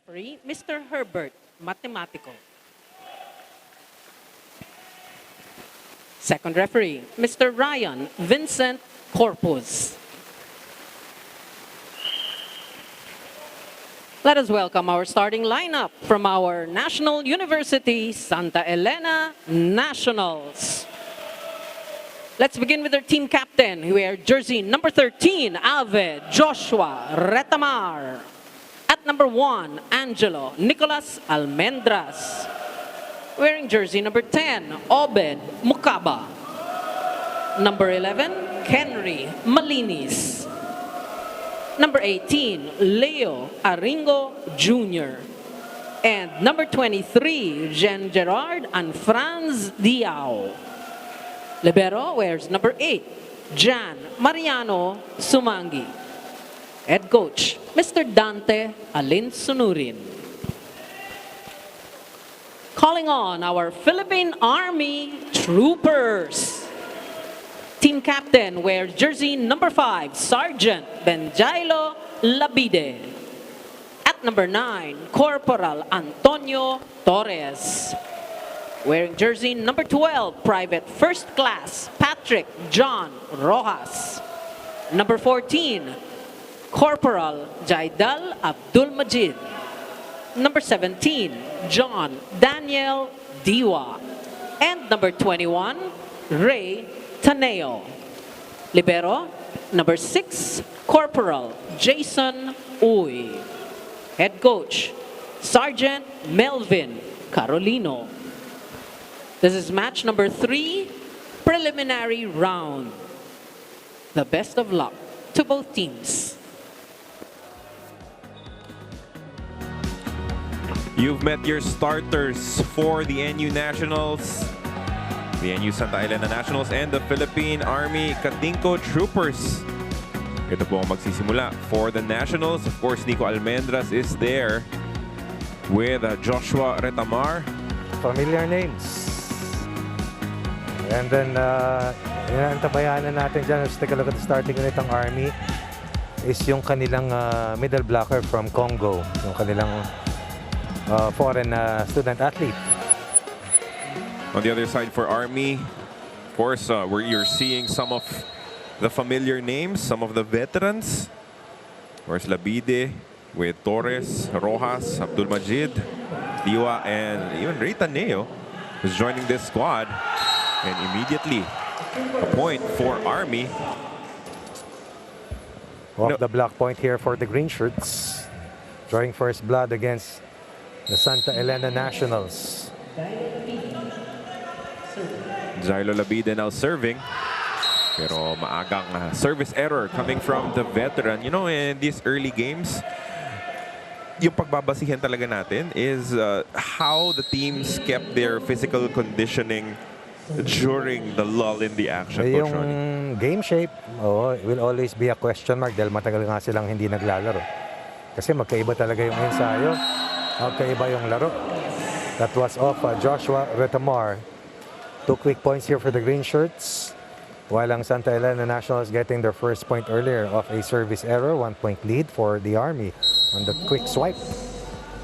referee, Mr. Herbert Matematico. Second referee, Mr. Ryan Vincent Corpus. Let us welcome our starting lineup from our National University Santa Elena Nationals. Let's begin with our team captain, who wears jersey number 13, Ave Joshua Retamar. At number 1, Angelo Nicolas Almendras. Wearing jersey number 10, Obed Mukaba. Number 11, Henry Malinis. Number 18, Leo Aringo Jr. And number 23, Jean Gerard and Franz Diao. Libero wears number 8, Jan Mariano Sumangi. Head coach, Mr. Dante Alin Sunurin. Calling on our Philippine Army Troopers. Team captain wears jersey number 5, Sergeant Benjailo Labide. At number 9, Corporal Antonio Torres. Wearing jersey number 12, Private First Class Patrick John Rojas. Number 14, Corporal Jaidal Abdul Majid. Number 17, John Daniel Diwa. And number 21, Ray Taneo. Libero, number 6, Corporal Jason Uy. Head coach, Sergeant Melvin Carolino. This is match number 3, preliminary round. The best of luck to both teams. You've met your starters for the NU Nationals, the NU Santa Elena Nationals, and the Philippine Army Katinko Troopers. Ito po ang magsisimula for the Nationals. Of course, Nico Almendras is there with Joshua Retamar. Familiar names. And then, inantabayanan natin dyan, let's take a look at the starting unit ng Army, is yung kanilang middle blocker from Congo, yung kanilang foreign student athlete. On the other side for Army, of course, where you're seeing some of the familiar names, some of the veterans. Of course, Labide with Torres, Rojas, Abdul Majid, Diwa, and even Ray Taneo is joining this squad. And immediately, a point for Army. Off the block point here for the green shirts, drawing first blood against the Santa Elena Nationals. Jailo Labide now serving. Pero maagang service error coming from the veteran. You know, in these early games, yung pagbabasihan talaga natin is how the teams kept their physical conditioning during the lull in the action. Yung game shape, will always be a question mark dahil matagal nga silang hindi naglalaro. Kasi magkaiba talaga yung ensayo. Magkaiba yung laro. That was off Joshua Retamar. 2 quick points here for the green shirts. While ang Santa Elena Nationals getting their first point earlier of a service error. 1 point lead for the Army on the quick swipe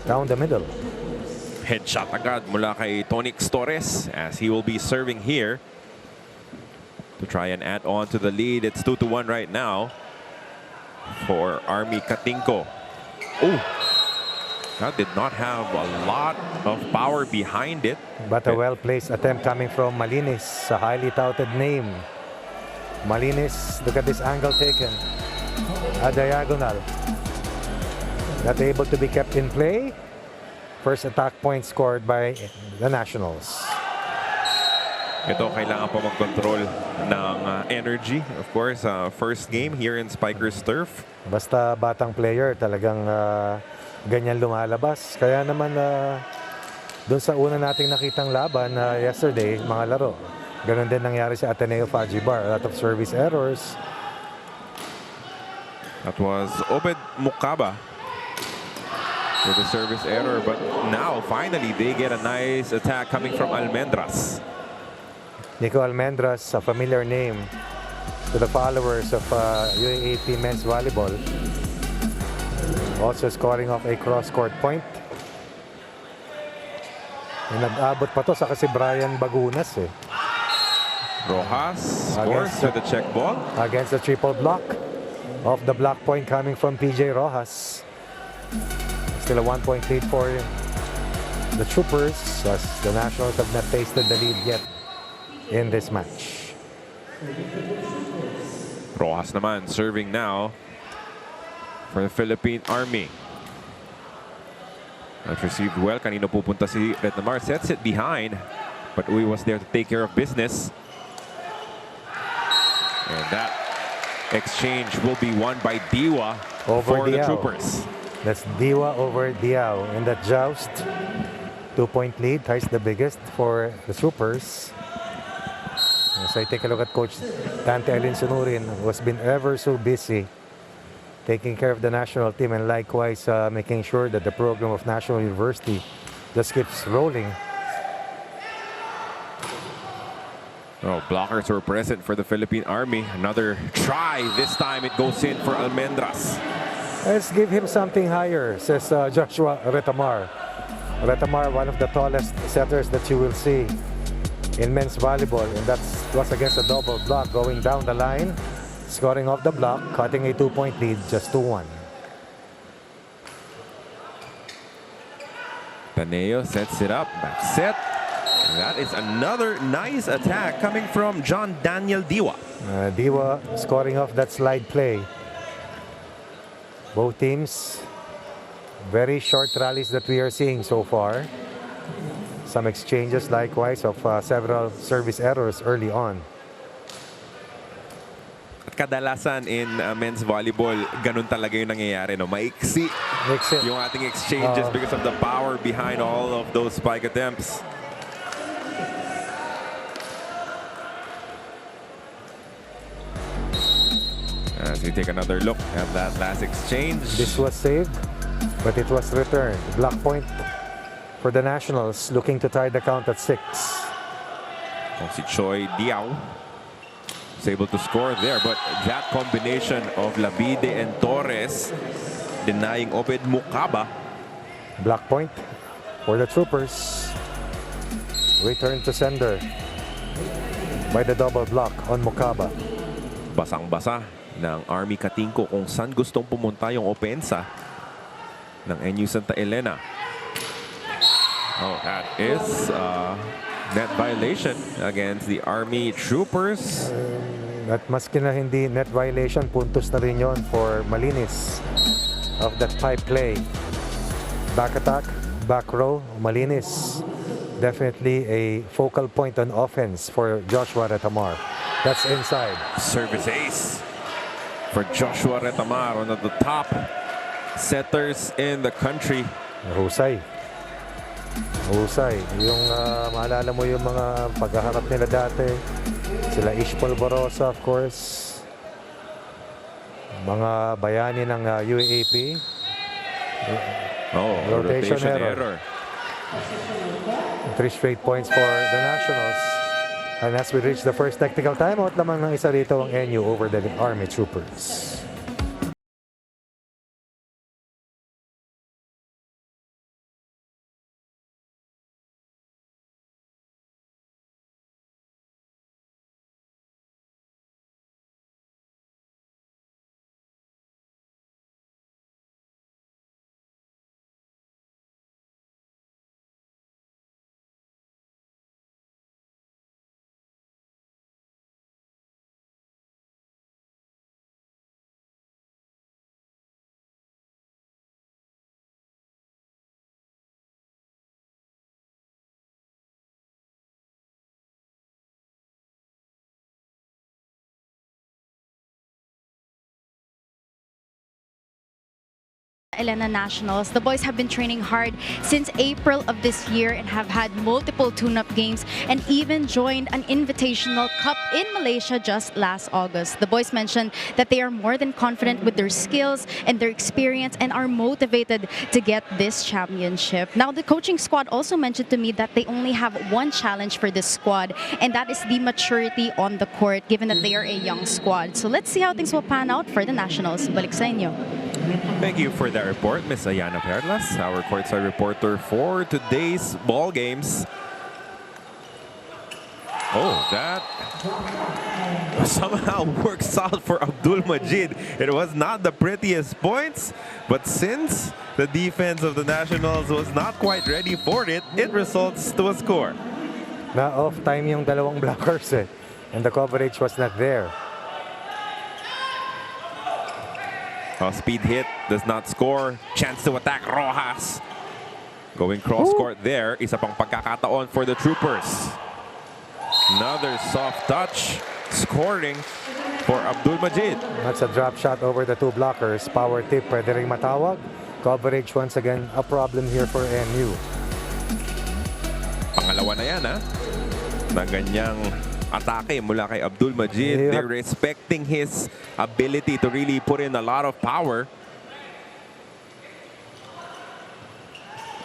down the middle. Headshot agad mula kay Tonix Torres as he will be serving here to try and add on to the lead. It's 2-1 right now for Army Katinko. Oh, that did not have a lot of power behind it. But a well-placed attempt coming from Malinis, a highly touted name. Malinis, look at this angle taken. A diagonal. Not able to be kept in play. First attack point scored by the Nationals. Ito, kailangan pa mag-control ng energy. Of course, first game here in SPIKER'S turf. Basta batang player, talagang ganyan lumalabas. Kaya naman, doon sa una nating nakitang laban yesterday, mga laro, ganun din nangyari sa Ateneo Fajibar. A lot of service errors. That was Obed Mukaba with a service error, but now finally they get a nice attack coming from Almendras. Nico Almendras, a familiar name to the followers of UAAP men's volleyball. Also scoring off a cross-court point. Nag-abot pa to sa kasi Brian Bagunas eh. Rojas scores with the check ball. Against the triple block. Off the block point coming from PJ Rojas. Still a 1-point lead for the Troopers as the Nationals have not tasted the lead yet in this match. Rojas naman serving now for the Philippine Army. That's received well. Kanino pupunta si Retnamar. Sets it behind. But Uy was there to take care of business. And that exchange will be won by Diwa for the Troopers. That's Diwa over Diao in that joust. 2-point lead, ties the biggest for the Troopers. As I take a look at Coach Dante Alin Sunurin, who has been ever so busy taking care of the national team and likewise making sure that the program of National University just keeps rolling. Oh, blockers were present for the Philippine Army. Another try. This time it goes in for Almendras. Let's give him something higher, says Joshua Retamar. Retamar, one of the tallest setters that you will see in men's volleyball, and that was against a double block going down the line, scoring off the block, cutting a 2-point lead, just 2-1. Paneo sets it up, back set. That is another nice attack coming from John Daniel Diwa. Diwa scoring off that slide play. Both teams, very short rallies that we are seeing so far. Some exchanges likewise of several service errors early on. Kadalasan in men's volleyball, ganun talaga yung nangyayari, no? Maiksi yung ating exchanges because of the power behind all of those spike attempts. As we take another look at that last exchange. This was saved, but it was returned. Block point for the Nationals, looking to tie the count at 6. Si Choi Diao is able to score there, but that combination of Labide and Torres denying Obed Mukaba. Block point for the Troopers. Return to sender by the double block on Mukaba. Basang-basa ng Army Katingko kung saan gustong pumunta yung opensa ng NU Santa Elena. Oh, that is net violation against the Army Troopers. At maski na hindi net violation, puntos na rin yun for Malinis of that pipe play. Back attack, back row, Malinis. Definitely a focal point on offense for Joshua Retamar. That's inside. Service ace for Joshua Retamar, one of the top setters in the country. Husay. Husay. Yung maalala mo yung mga paghaharap nila dati. Sila Ish Polvorosa, of course. Mga bayani ng UAAP. Oh, rotation error. 3 straight points for the Nationals. And as we reach the first technical timeout, lamang ng isa rito ang NU over the Army Troopers. Elena Nationals. The boys have been training hard since April of this year and have had multiple tune-up games and even joined an invitational cup in Malaysia just last August. The boys mentioned that they are more than confident with their skills and their experience and are motivated to get this championship. Now, the coaching squad also mentioned to me that they only have one challenge for this squad, and that is the maturity on the court, given that they are a young squad. So let's see how things will pan out for the Nationals. Balik sa inyo. Thank you for that report, Miss Ayana Perlas, our courtside reporter for today's ball games. Oh, that somehow works out for Abdul Majid. It was not the prettiest points, but since the defense of the Nationals was not quite ready for it, it results to a score. Na off time yung dalawang blockers eh. And the coverage was not there. A speed hit does not score. Chance to attack Rojas. Going cross court there. Isa pang pagkakataon for the Troopers. Another soft touch. Scoring for Abdul Majid. That's a drop shot over the two blockers. Power tip, pwede ring matawag. Coverage once again, a problem here for NU. Pangalawa na yan, ha? Na ganyang atake mula kay Abdul Majid. Yep. They're respecting his ability to really put in a lot of power.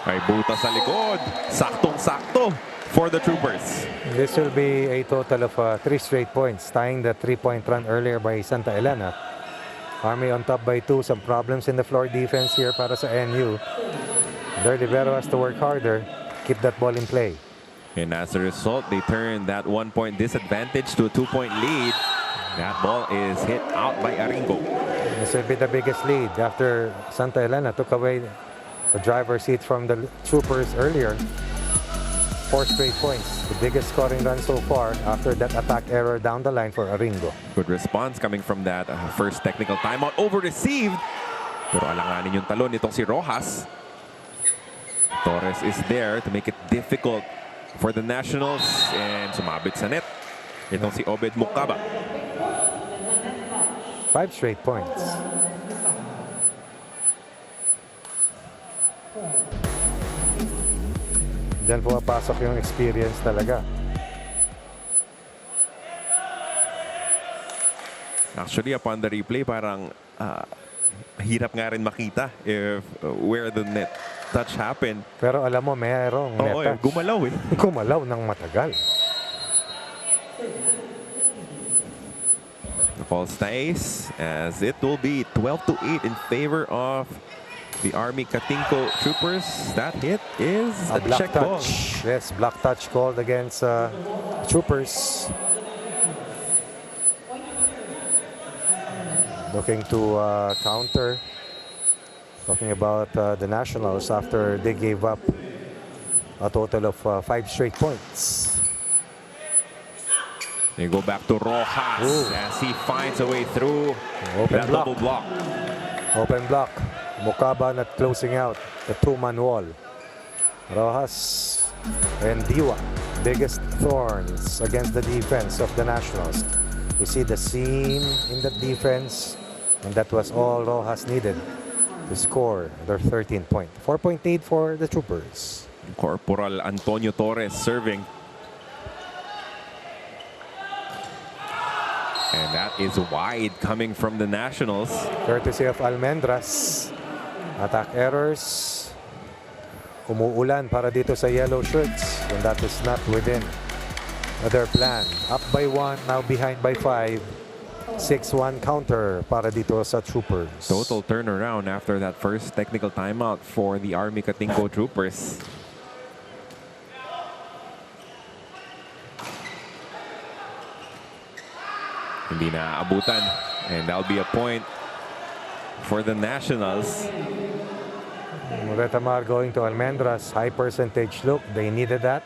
Ay buta sa likod. Saktong-sakto for the Troopers. This will be a total of 3 straight points, tying the 3-point run earlier by Santa Elena. Army on top by 2. Some problems in the floor defense here para sa NU. Their libero has to work harder. Keep that ball in play. And as a result, they turn that 1-point disadvantage to a 2-point lead. That ball is hit out by Aringo. This will be the biggest lead after Santa Elena took away the driver's seat from the Troopers earlier. 4 straight points, the biggest scoring run so far after that attack error down the line for Aringo. Good response coming from that first technical timeout. Over-received. Pero alanganin yung talon nitong si Rojas. Torres is there to make it difficult for the Nationals. And sumabit sa net. Itong si Obed Mukaba. 5 straight points. Diyan pumapasok yung experience talaga. Actually, upon the replay, parang hirap nga rin makita if where the net touch happened. Pero alam mo, mayroong net Oo, touch. gumalaw eh. Gumalaw ng matagal. The call stays as it will be 12-8 in favor of the Army Katingko Troopers. That hit is a Block check ball. touch. Yes, block touch called against Troopers. Looking to counter. Talking about the Nationals after they gave up a total of 5 straight points. They go back to Rojas as he finds a way through Open that block. double block. Open block. Mukaba not closing out the 2-man wall. Rojas and Diwa, biggest thorns against the defense of the Nationals. You see the seam in the defense, and that was all Rojas needed to score their 13th point. 4-point lead for the Troopers. Corporal Antonio Torres serving. And that is wide coming from the Nationals. Courtesy of Almendras. Attack errors. Umuulan para dito sa yellow shirts, and that is not within their plan. Up by 1, now behind by 5. 6-1 counter para dito sa Troopers. Total turnaround after that first technical timeout for the Army Katingko Troopers. Hindi na abutan, and that'll be a point for the Nationals. Retamar going to Almendras. High percentage look. They needed that.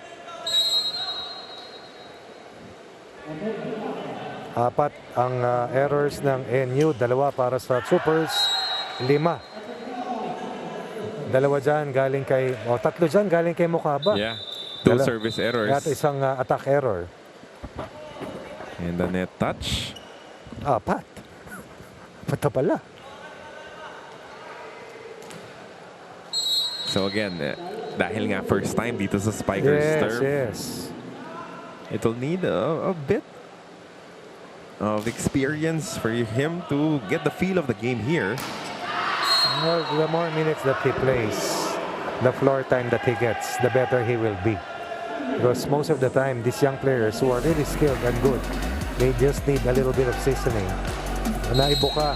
4 ang errors ng NU. 2 para sa Troopers. 5. 2 dyan galing kay... 3 dyan galing kay Mukaba. Yeah, 2 service errors. At isang attack error. And the net touch. 4. Pata pala. So again, dahil nga first time dito sa Spikers turf, Yes. it'll need a bit of experience for him to get the feel of the game here. Well, the more minutes that he plays, the floor time that he gets, the better he will be. Because most of the time, these young players who are really skilled and good, they just need a little bit of seasoning. Naibo ka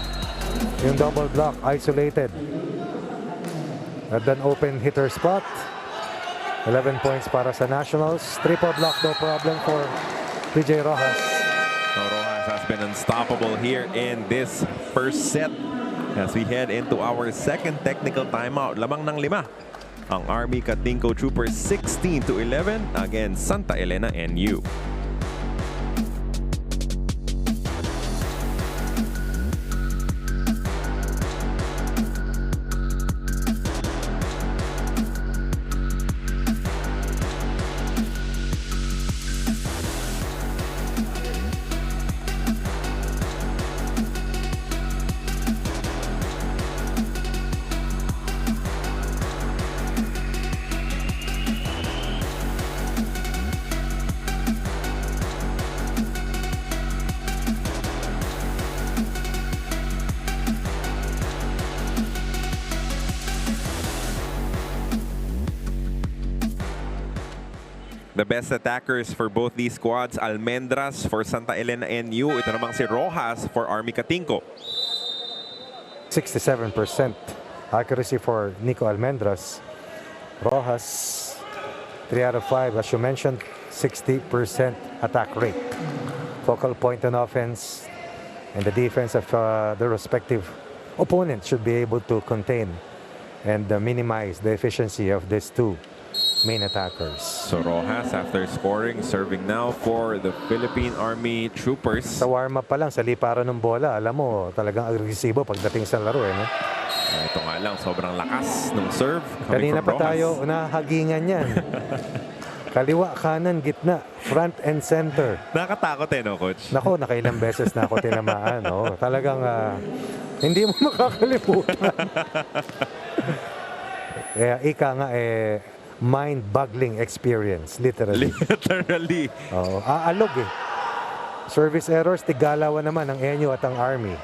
Yung double block, isolated. At an open hitter spot. 11 points para sa Nationals. Triple block, no problem for PJ Rojas. So Rojas has been unstoppable here in this first set as we head into our second technical timeout. Lamang ng 5 ang Army Katingko Troopers 16-11 against Santa Elena NU. The best attackers for both these squads, Almendras for Santa Elena NU. Ito namang si Rojas for Army Katingko. 67% accuracy for Nico Almendras. Rojas, 3 out of 5. As you mentioned, 60% attack rate. Focal point on offense and the defense of the respective opponent should be able to contain and minimize the efficiency of these two main attackers. So Rojas, after scoring, serving now for the Philippine Army Troopers. Sa warm-up pa lang, sa liparan ng bola, alam mo, talagang agresibo pagdating sa laro. No? Ito nga lang, sobrang lakas ng serve. Kanina pa Rojas. tayo nahagingan yan. Kaliwa, kanan, gitna, front and center. Nakatakot no, Coach? Nako, nakailang beses na ako tinamaan. No? Talagang hindi mo makakalimutan. Ika nga mind-boggling experience, literally. Literally. Aalog Service errors, tigalawan naman ang NU at ang Army.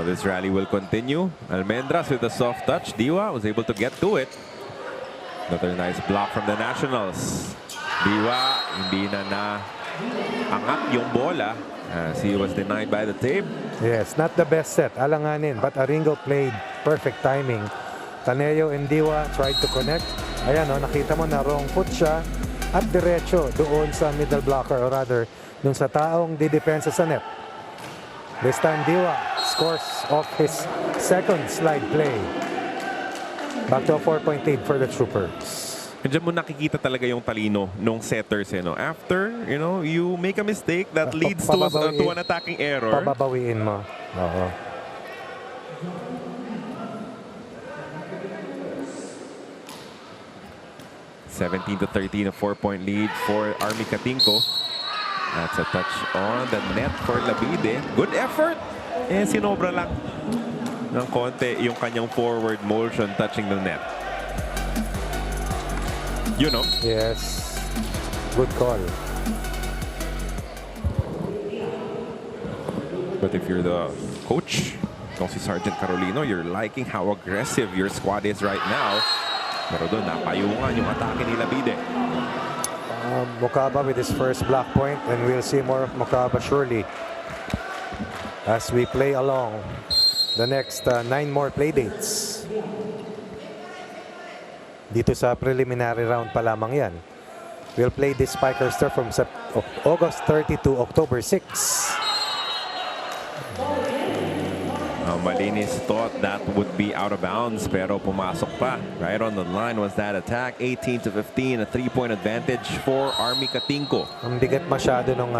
This rally will continue. Almendras with a soft touch. Diwa was able to get to it. Another nice block from the Nationals. Diwa, hindi na angat yung bola as he was denied by the tape. Yes, not the best set. Alanganin, but Aringo played perfect timing. Taneo and Diwa tried to connect. Ayan, nakita mo na wrong foot siya at diretso doon sa middle blocker or rather doon sa taong didepensa sa net. This time Diwa scores off his second slide play. Back to a 4-point lead for the Troopers. Diyan mo nakikita talaga yung talino nung setters. After, you make a mistake that leads to an attacking error. Pababawiin mo. Oo. (17-13), a 4-point lead for Army Katingko. That's a touch on the net for Labide. Good effort. Sinobra lang ng konti yung kanyang forward motion touching the net. Yes. Good call. But if you're the coach, kung si Sergeant Carolino, you're liking how aggressive your squad is right now. Pero doon, napayungan yung atake ni Labide. Mokaba with his first block point, and we'll see more of Mokaba surely as we play along the next 9 more play dates. Dito sa preliminary round pa lamang yan. We'll play this SPIKER'S from August 30 to October 6. Malinis thought that would be out of bounds, pero pumasok pa. Right on the line was that attack. 18-15, a 3-point advantage for Army Katingko. Ang bigat masyado nung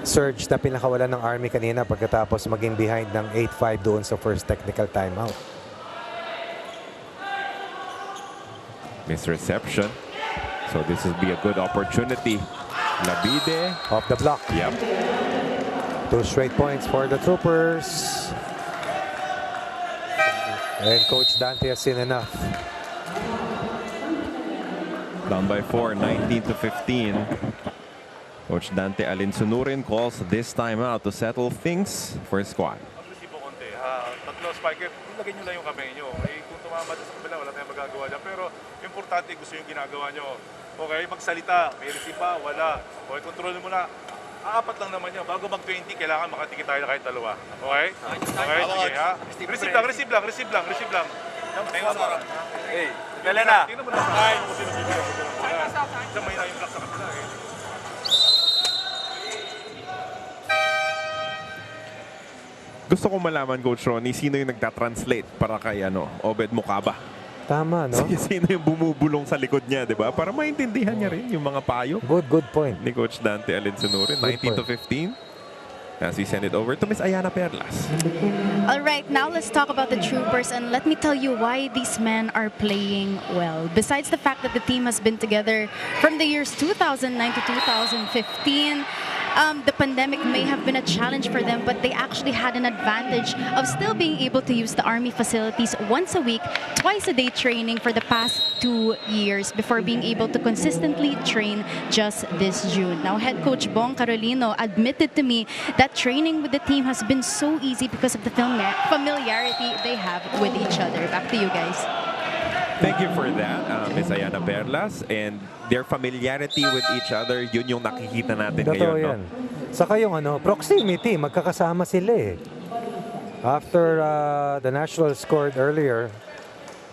surge na pinakawalan ng Army kanina pagkatapos maging behind ng 8-5 doon sa first technical timeout. Misreception. So this would be a good opportunity. Labide. Off the block. Yep. 2 straight points for the Troopers. And Coach Dante has seen enough. Down by 4, 19-15. Coach Dante Alinsunurin calls this time out to settle things for his squad. Agresibo konti. Tatlo spiker, ilagay nyo lang yung kamay nyo. Kung tumama sa kabila, wala tayong magagawa dyan. Pero importante, gusto yung ginagawa nyo. Okay, magsalita. May receive ba? Wala. Okay, kontrolin mo na. Aapat lang naman yan. Bago mag-20, kailangan makatikit tayo na kahit dalawa. Okay? Okay, sige ha. Receive lang, receive lang, receive lang, receive lang. Hey, kailan na? Tingnan mo na sa akin kung sino bibigyan mo. Diyan may na yung block sa kapila eh. Gusto ko malaman, Coach Ronnie, sino yung nagtatranslate para kay Obed Mukaba? Tama, no? Sino yung bumubulong sa likod niya, di ba? Para maintindihan niya rin yung mga payo Good point. ni Coach Dante Alinsunurin. 19 to 15. As we send it over to Miss Ayana Perlas. All right, now let's talk about the Troopers, and let me tell you why these men are playing well. Besides the fact that the team has been together from the years 2009 to 2015, the pandemic may have been a challenge for them, but they actually had an advantage of still being able to use the Army facilities once a week, twice a day training for the past 2 years before being able to consistently train just this June. Now, head coach Bong Carolino admitted to me that training with the team has been so easy because of the familiarity they have with each other. Back to you guys. Thank you for that, Miss Ayana Perlas. And their familiarity with each other, yun yung nakikita natin Totoo ngayon. yan. Saka yung proximity, magkakasama sila eh. After the Nationals scored earlier,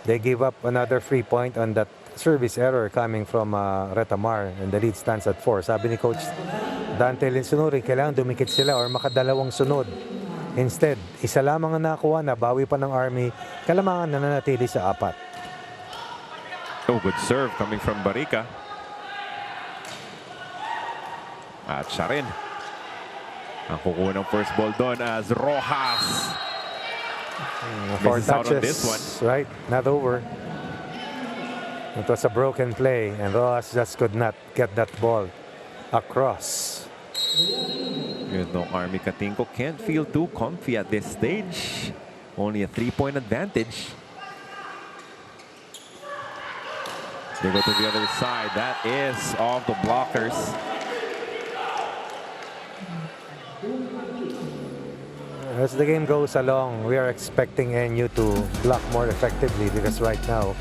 they gave up another free point on that service error coming from Retamar, and the lead stands at 4. Sabi ni Coach Dante Alinsunurin, kailangan dumikit sila or makadalawang sunod. Instead, isa lamang ang nakuha na bawi pa ng Army, kailangan na nanatili sa 4. Oh, good serve coming from Barica. At siya rin ang kukuha ng first ball doon as Rojas. 4 Misses out on touches, this one. right? Not over. It was a broken play, and Rojas just could not get that ball across. Yun, no, Army Katingko can't feel too comfy at this stage. Only a 3-point advantage. They go to the other side. That is off the blockers. As the game goes along, we are expecting NU to block more effectively because right now,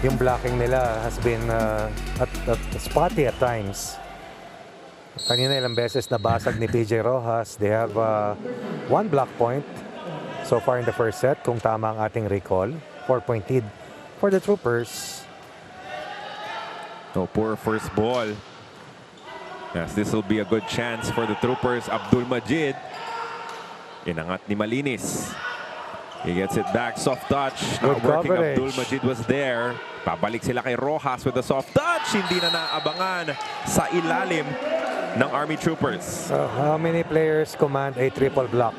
yung blocking nila has been at spotty at times. Kanina ilang beses nabasag ni PJ Rojas. They have 1 block point so far in the first set, kung tama ang ating recall. 4-point lead for the Troopers. No, poor first ball. Yes, this will be a good chance for the Troopers. Abdul Majid. Inangat ni Malinis. He gets it back. Soft touch. Not working. Coverage. Abdul Majid was there. Babalik sila kay Rojas with a soft touch. Hindi na naabangan sa ilalim ng Army Troopers. How many players command a triple block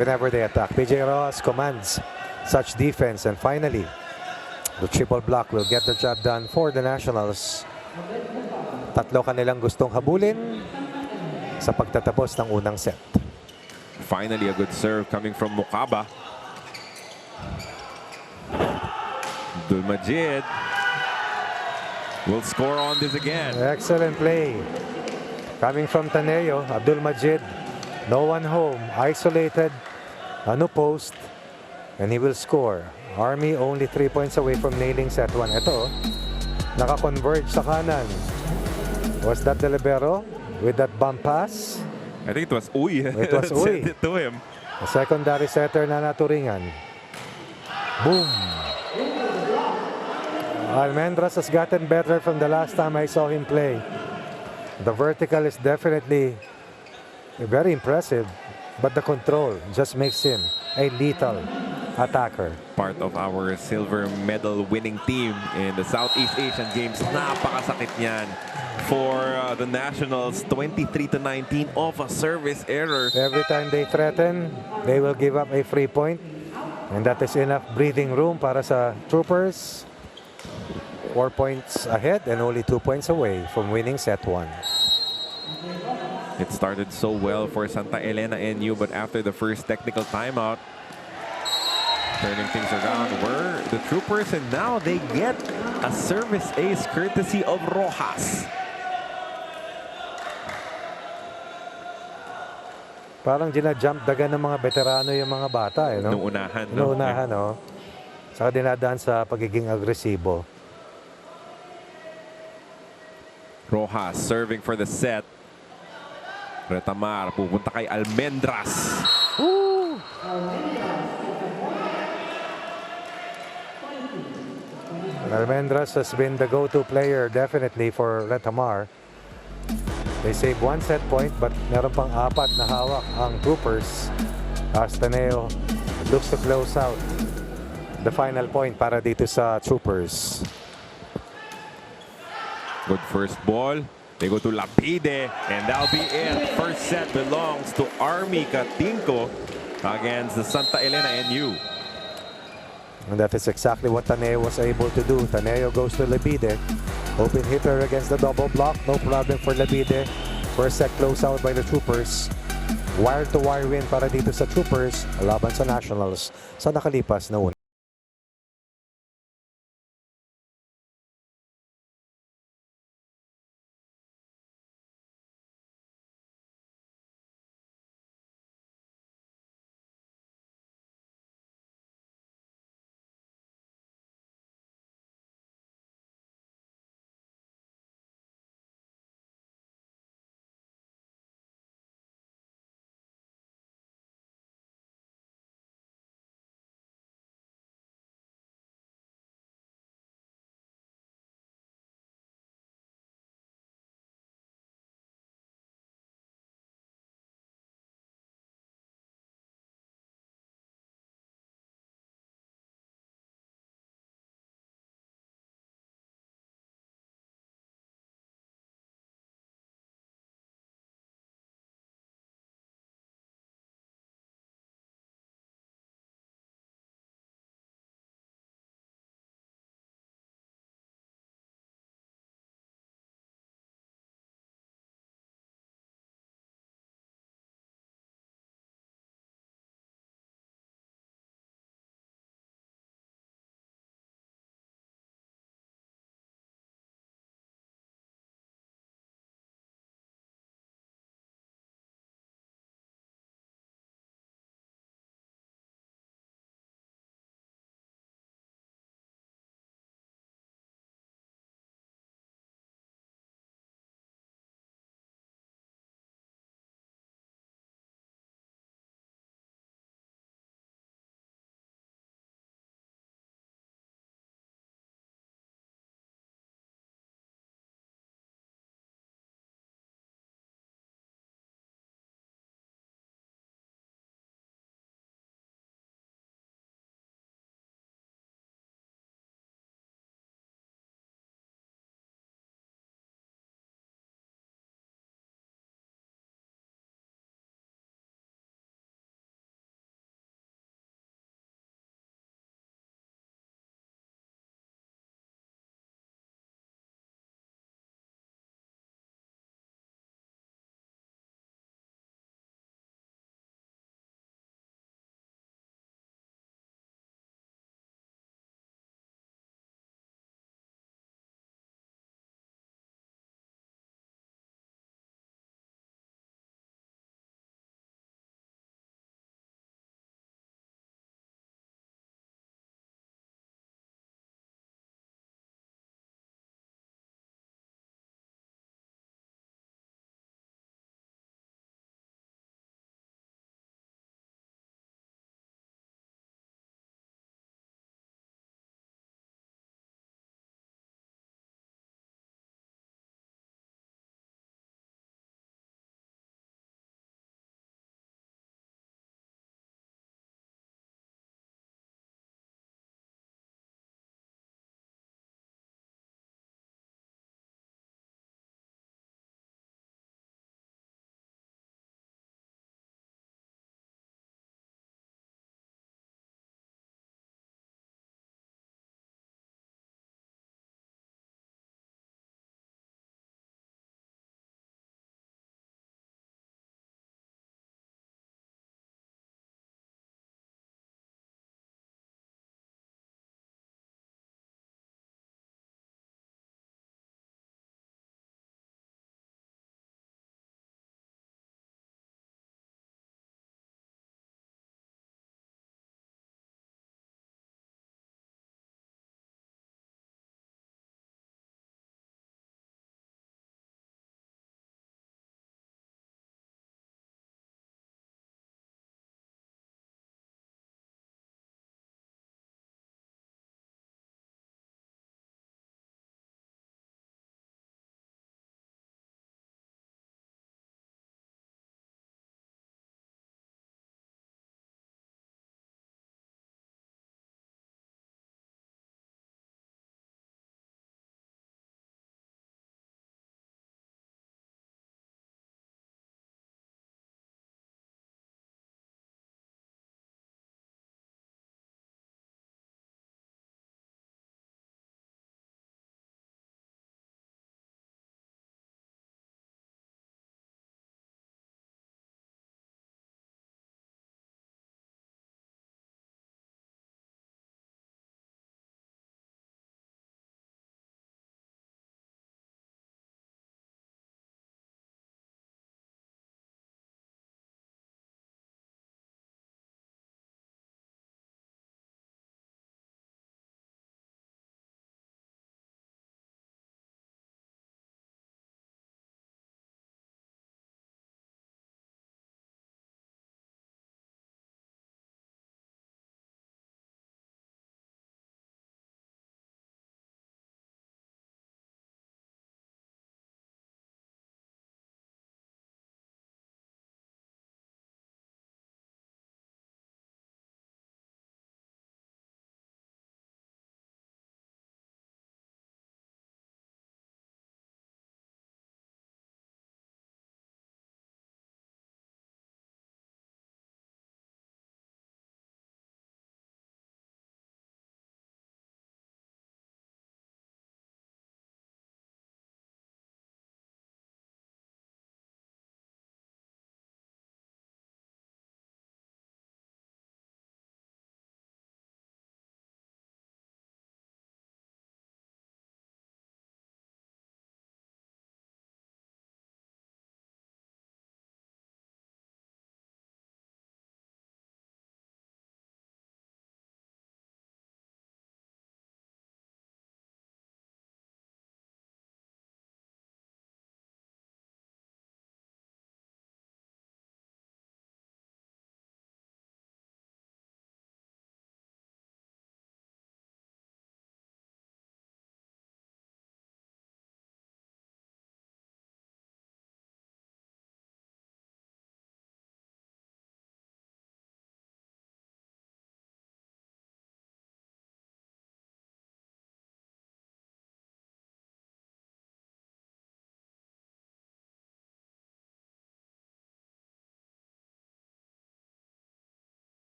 whenever they attack? PJ Rojas commands such defense, and finally, the triple block will get the job done for the Nationals. Tatlo kanilang gustong habulin sa pagtatapos ng unang set. Finally, a good serve coming from Mukaba. Abdul Majid will score on this again. Excellent play. Coming from Taneo, Abdul Majid. No one home, isolated, post, and he will score. Army only 3 points away from nailing set 1. Ito, naka-converge sa kanan. Was that the libero with that bump pass? I think it was Uy. It was Uy. Sent it to him. A secondary setter na naturingan. Boom! Almendras has gotten better from the last time I saw him play. The vertical is definitely very impressive, but the control just makes him a lethal attacker. Part of our silver medal winning team in the Southeast Asian Games. Napakasakit niyan for the Nationals. 23-19 off a service error. Every time they threaten, they will give up a free point. And that is enough breathing room para sa Troopers. 4 points ahead and only 2 points away from winning set 1. It started so well for Santa Elena NU, but after the first technical timeout, turning things around were the Troopers, and now they get a service ace courtesy of Rojas. Parang ginajump daga ng mga veterano yung mga bata, no? Nung unahan, no? Nung unahan, no? Saka dinadaan sa pagiging agresibo. Rojas serving for the set. Retamar pupunta kay Almendras. Almendras has been the go-to player definitely for Retamar. They save 1 set point but meron pang 4 na hawak ang Troopers. Astaneo looks to close out the final point para dito sa Troopers. Good first ball. They go to Lapide, and that'll be it. First set belongs to Army Katinko against the Santa Elena NU. And that is exactly what Taneo was able to do. Taneo goes to Labide. Open hitter against the double block. No problem for Labide. First set close out by the Troopers. Wire-to-wire win para dito sa Troopers. Laban sa Nationals sa nakalipas na una.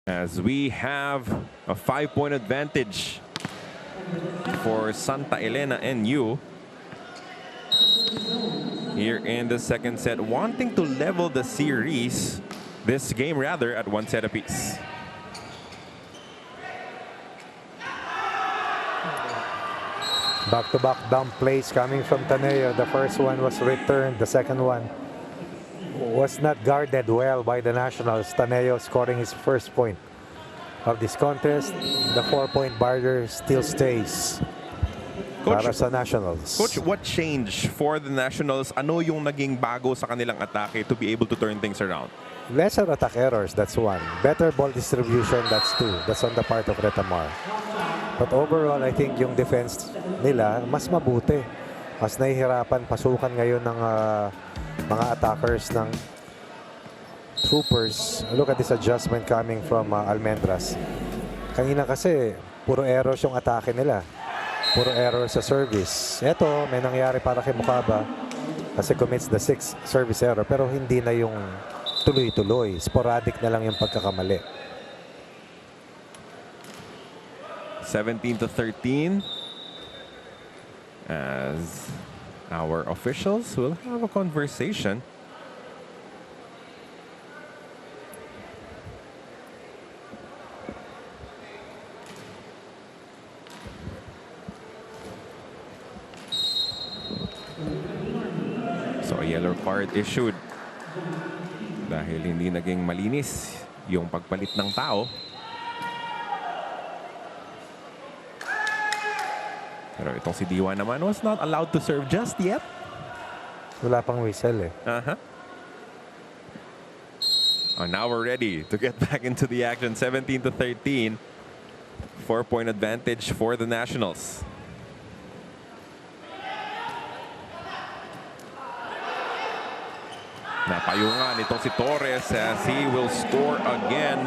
as we have a 5-point advantage for Santa Elena NU here in the second set, wanting to level the series, this game rather, at 1 set apiece. Back-to-back dump plays coming from Taneo. The first one was returned. The second one was not guarded well by the Nationals. Taneo scoring his first point of this contest. The 4-point barrier still stays para sa Nationals. Coach, what changed for the Nationals? Ano yung naging bago sa kanilang atake to be able to turn things around? Lesser attack errors, that's one. Better ball distribution, that's two. That's on the part of Retamar. But overall, I think yung defense nila mas mabuti. Mas nahihirapan pasukan ngayon ng mga attackers ng Troopers. Look at this adjustment coming from Almendras. Kanina kasi, puro errors yung atake nila. Puro errors sa service. Eto, may nangyari para kay Mukaba kasi commits the 6th service error pero hindi na yung tuloy-tuloy. Sporadic na lang yung pagkakamali. 17-13 as our officials will have a conversation. So a yellow card issued dahil hindi naging malinis yung pagpalit ng tao. Pero itong si Diwa naman was not allowed to serve just yet. Wala pang whistle eh. Oh, now we're ready to get back into the action. 17-13. 4-point advantage for the Nationals. Napayungan itong si Torres as he will score again.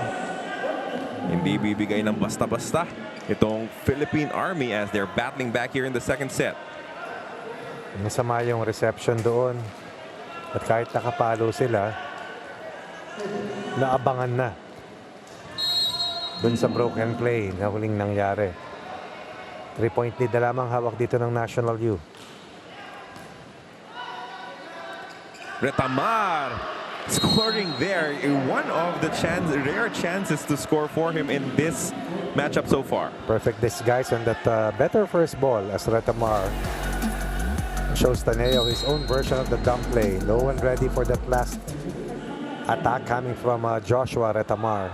Hindi bibigay ng basta-basta itong Philippine Army as they're battling back here in the second set. Masama yung reception doon. At kahit nakapalo sila, naabangan na doon sa broken play na huling nangyari. 3-point lead na lamang hawak dito ng National U. Retamar scoring there. One of the rare chances to score for him in this matchup so far. Perfect disguise on that better first ball as Retamar shows Taneo his own version of the dump play. Low and ready for that last attack coming from Joshua Retamar.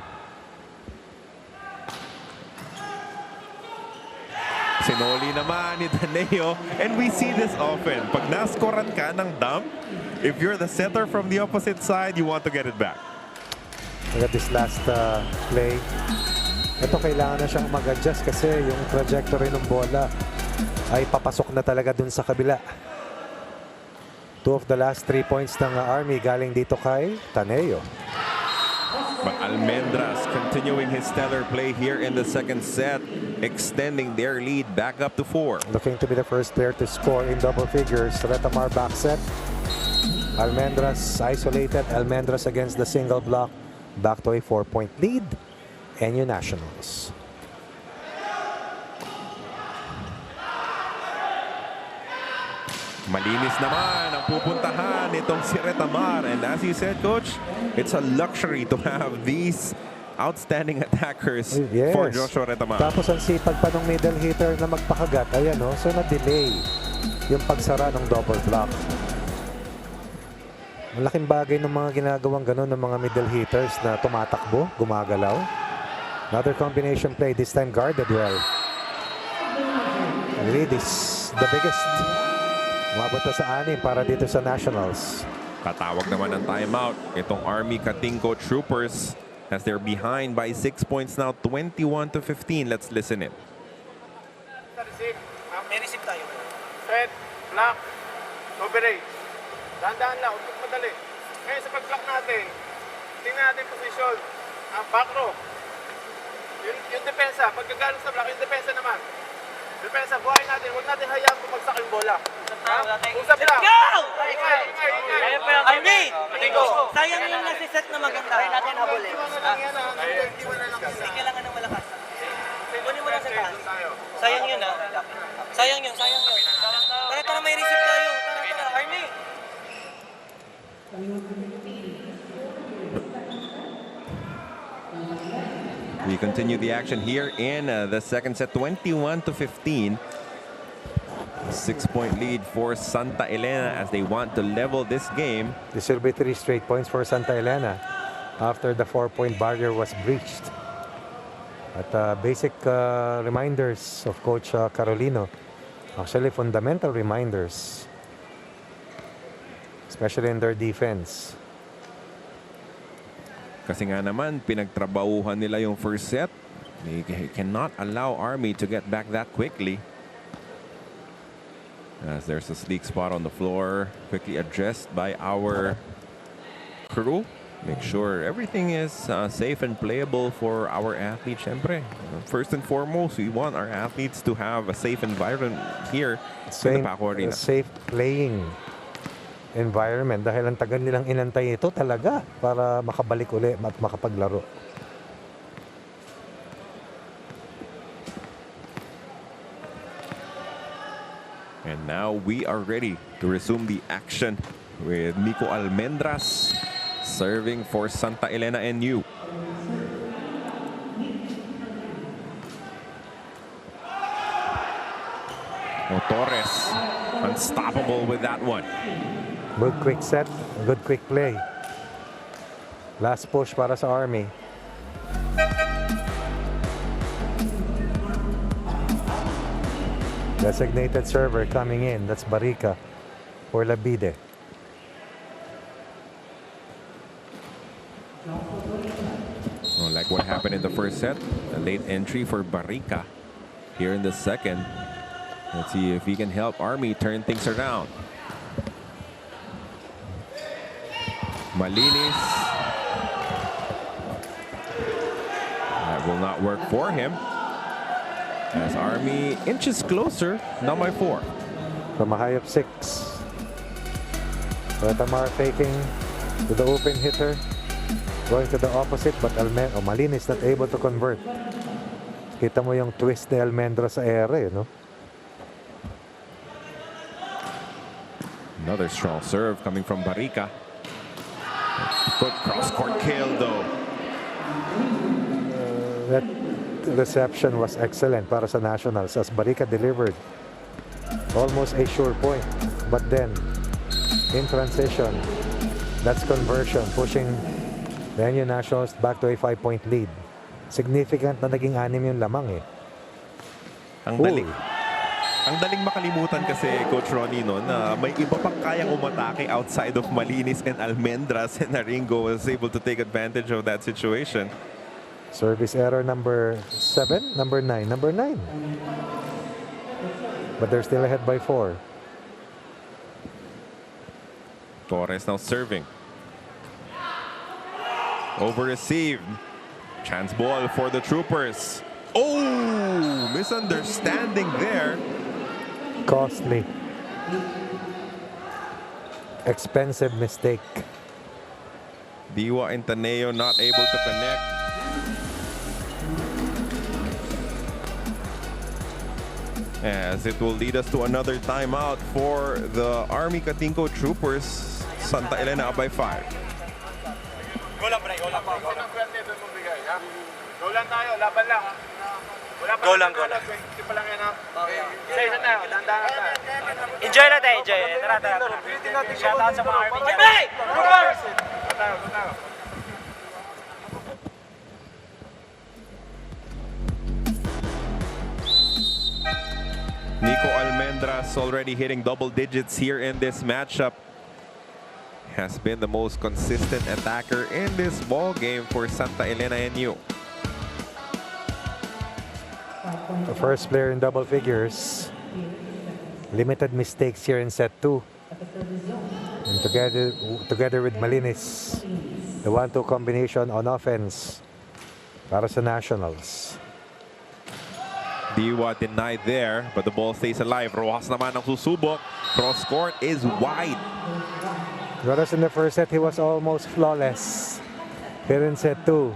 Sinoli naman ni Taneo, and we see this often. Pag naskoran ka ng dump, if you're the setter from the opposite side, you want to get it back. Look at this last play. Ito kailangan na siyang mag-adjust kasi yung trajectory ng bola ay papasok na talaga dun sa kabila. 2 of the last 3 points ng Army galing dito kay Taneo. But Almendras continuing his stellar play here in the second set, extending their lead back up to 4. Looking to be the first player to score in double figures. Retamar back set. Almendras isolated. Almendras against the single block. Back to a 4-point lead. NU Nationals. Malinis naman ang pupuntahan itong si Retamar. And as you said, Coach, it's a luxury to have these outstanding attackers for Joshua Retamar. Tapos ang sipag pa ng middle hitter na magpakagat. Ayan o. So na-delay yung pagsara ng double block. Malaking bagay ng mga ginagawang ganun ng mga middle hitters na tumatakbo, gumagalaw. Another combination play, this time guarded well. Lead is the biggest. Umabot na sa 6 para dito sa Nationals. Tatawag naman ng timeout itong Army Katingko Troopers as they're behind by 6 points now, 21-15. Let's listen in. May receive tayo. Set, block, operate. Dahan-dahan lang, huwag madali. Ngayon sa pag-block natin, tingnan natin yung position. Back row. Yung depensa, pagkagaling sa block, yung depensa naman. Depensa, buhayin natin. Huwag natin hayaan bumagsak yung bola. Usap lang. Go! Ingay! Army! Sayang yung nasi-set na maganda. Try natin habulin. 21 na lang yan. 21 na lang. We continue the action here in the second set, 21-15. 6-point lead for Santa Elena as they want to level this game. This will be 3 straight points for Santa Elena after the 4-point barrier was breached. At basic reminders of Coach Carolino, actually fundamental reminders, especially in their defense. Kasi nga naman, pinagtrabahuhan nila yung first set. They cannot allow Army to get back that quickly. As there's a sleek spot on the floor, quickly addressed by our crew. Make sure everything is safe and playable for our athletes. Syempre, first and foremost, we want our athletes to have a safe environment here in the Paco Arena. Safe playing environment dahil ang tagal nilang inantay ito talaga para makabalik uli at makapaglaro. And now we are ready to resume the action with Nico Almendras serving for Santa Elena NU. Torres unstoppable with that one. Good quick set, good quick play. Last push para sa Army. Designated server coming in. That's Barica for Labide. Well, like what happened in the first set, a late entry for Barica here in the second. Let's see if he can help Army turn things around. Malinis. That will not work for him. As Army inches closer, now by 4. From a high of 6. Retamar faking to the open hitter. Going to the opposite, but Malinis not able to convert. Kita mo yung twist ni Almendra sa ere, no? Another strong serve coming from Barica. Good cross-court kill, though. That reception was excellent para sa Nationals as Barica delivered almost a sure point. But then, in transition, that's conversion, pushing the NU Nationals back to a 5-point lead. Significant na naging 6 yung lamang eh. Ang daling makalimutan kasi, Coach Ronnie, no, na may iba pang kayang umatake outside of Malinis and Almendras, and Naringo was able to take advantage of that situation. Service error number 7, number 9, number 9. But they're still ahead by 4. Torres now serving. Over received. Chance ball for the Troopers. Oh, misunderstanding there. Costly. Expensive mistake. Diwa and Taneo not able to connect. As it will lead us to another timeout for the Army Katingko Troopers. Santa Elena up by 5. Go lang, pre. Go lang. Go lang tayo. Laban lang. Go lang. 20 pa lang yan, ha? Isa tayo. Dandahan tayo. Enjoy natin, enjoy. Tara. Shout out sa mga army dyan. Go tayo. Nico Almendras already hitting double digits here in this matchup. Has been the most consistent attacker in this ball game for Santa Elena NU. The first player in double figures. Limited mistakes here in set 2. And together with Malinis, the 1-2 combination on offense para sa Nationals. Diwa denied there, but the ball stays alive. Rojas naman ang susubok. Cross court is wide. Whereas in the first set, he was almost flawless. Here in set 2,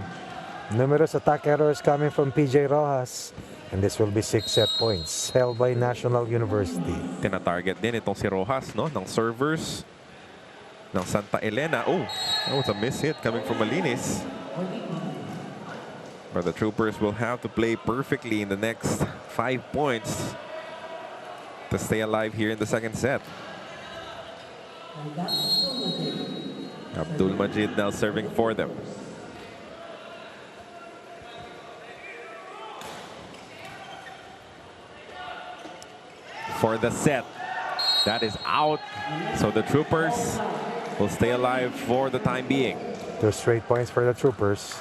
numerous attack errors coming from PJ Rojas. And this will be 6 set points held by National University. Tina-target din itong si Rojas, no? Ng servers ng Santa Elena. Oh, that was a miss hit coming from Malinis. But the Troopers will have to play perfectly in the next 5 points to stay alive here in the second set. Abdul Majid now serving for them. For the set, that is out. So the Troopers will stay alive for the time being. 2 straight points for the Troopers.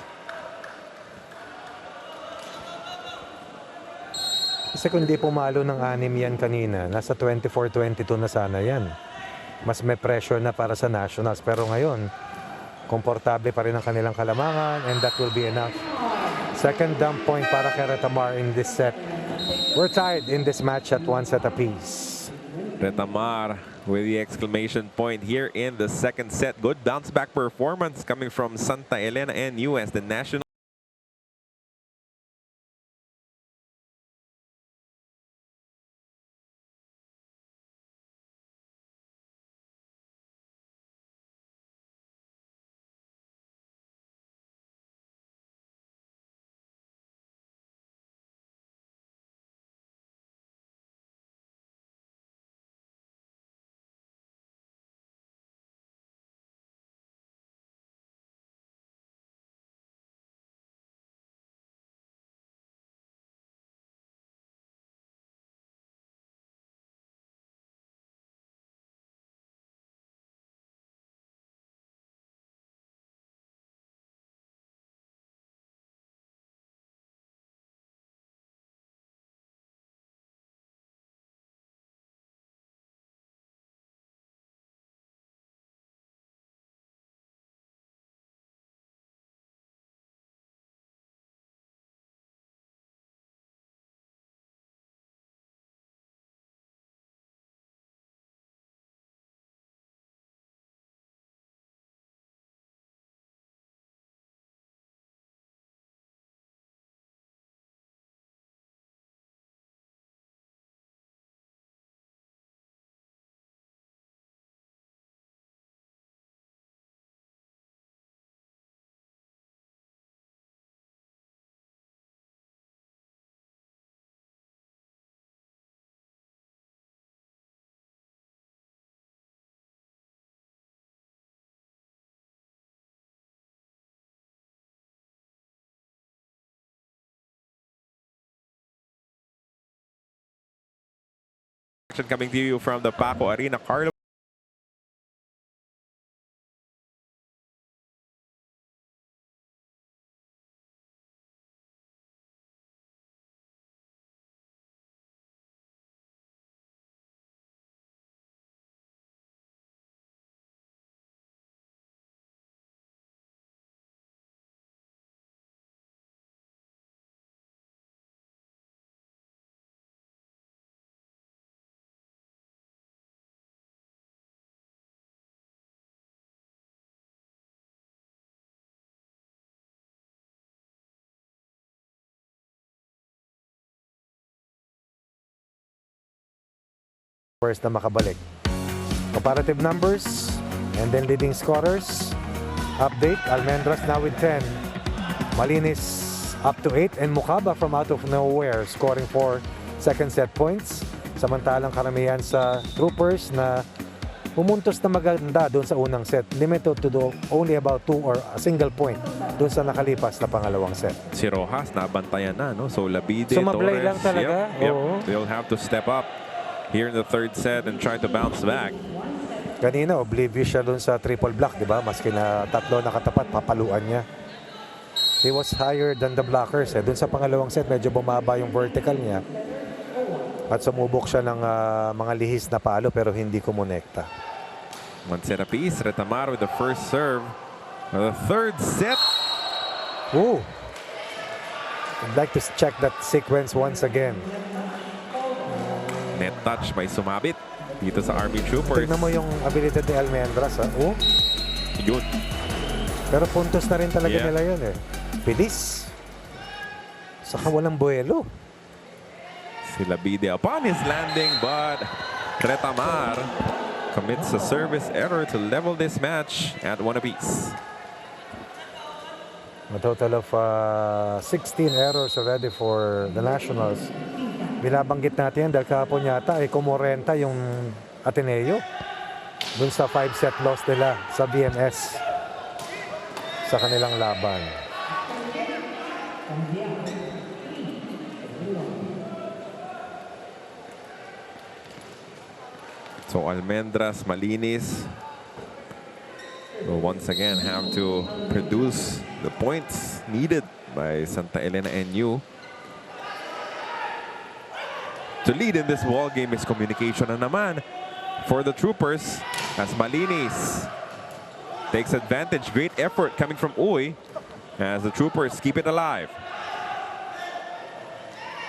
Kasi kung di pumalo ng 6 yan kanina, nasa 24-22 na sana yan. Mas may pressure na para sa Nationals. Pero ngayon, komportable pa rin ang kanilang kalamangan, and that will be enough. Second dump point para kay Retamar in this set. We're tied in this match at 1 set apiece. Retamar with the exclamation point here in the second set. Good bounce back performance coming from Santa Elena and US, the national. Coming to you from the Paco Arena. Carlo. Na makabalik. Comparative numbers and then leading scorers. Update, Almendras now with 10. Malinis up to 8 and Mukaba from out of nowhere scoring 4 second set points. Samantalang karamihan sa Troopers na pumuntos na maganda doon sa unang set. Limited to do only about 2 or a single point doon sa nakalipas na pangalawang set. Si Rojas nabantayan na, no? So Labide, Sumablay Torres, lang talaga. Yep. Oo. They'll have to step up here in the third set and try to bounce back. Kanina, oblivious siya doon sa triple block, di ba? Maski na tatlo nakatapat, papaluan niya. He was higher than the blockers. Doon sa pangalawang set, medyo bumaba yung vertical niya. At sumubok siya ng mga lihis na palo pero hindi kumonekta. 1 set apiece. Retamar with the first serve. The third set. Ooh. I'd like to check that sequence once again. Net touch may sumabit dito sa Army Troopers. Tignan mo yung ability ni Almendras. Oh. Yun. Pero puntos na rin talaga nila yun eh. Bilis. Saka walang buwelo. Si Labide upon his landing, but Retamar commits a service error to level this match at 1 apiece. A total of 16 errors already for the Nationals. Binabanggit natin dahil kahapon yata ay kumorenta yung Ateneo dun sa 5-set loss nila sa BMS sa kanilang laban. So Almendras, Malinis will once again have to produce the points needed by Santa Elena NU. To lead in this ball game is communication na naman for the Troopers as Malinis takes advantage. Great effort coming from Uy as the Troopers keep it alive.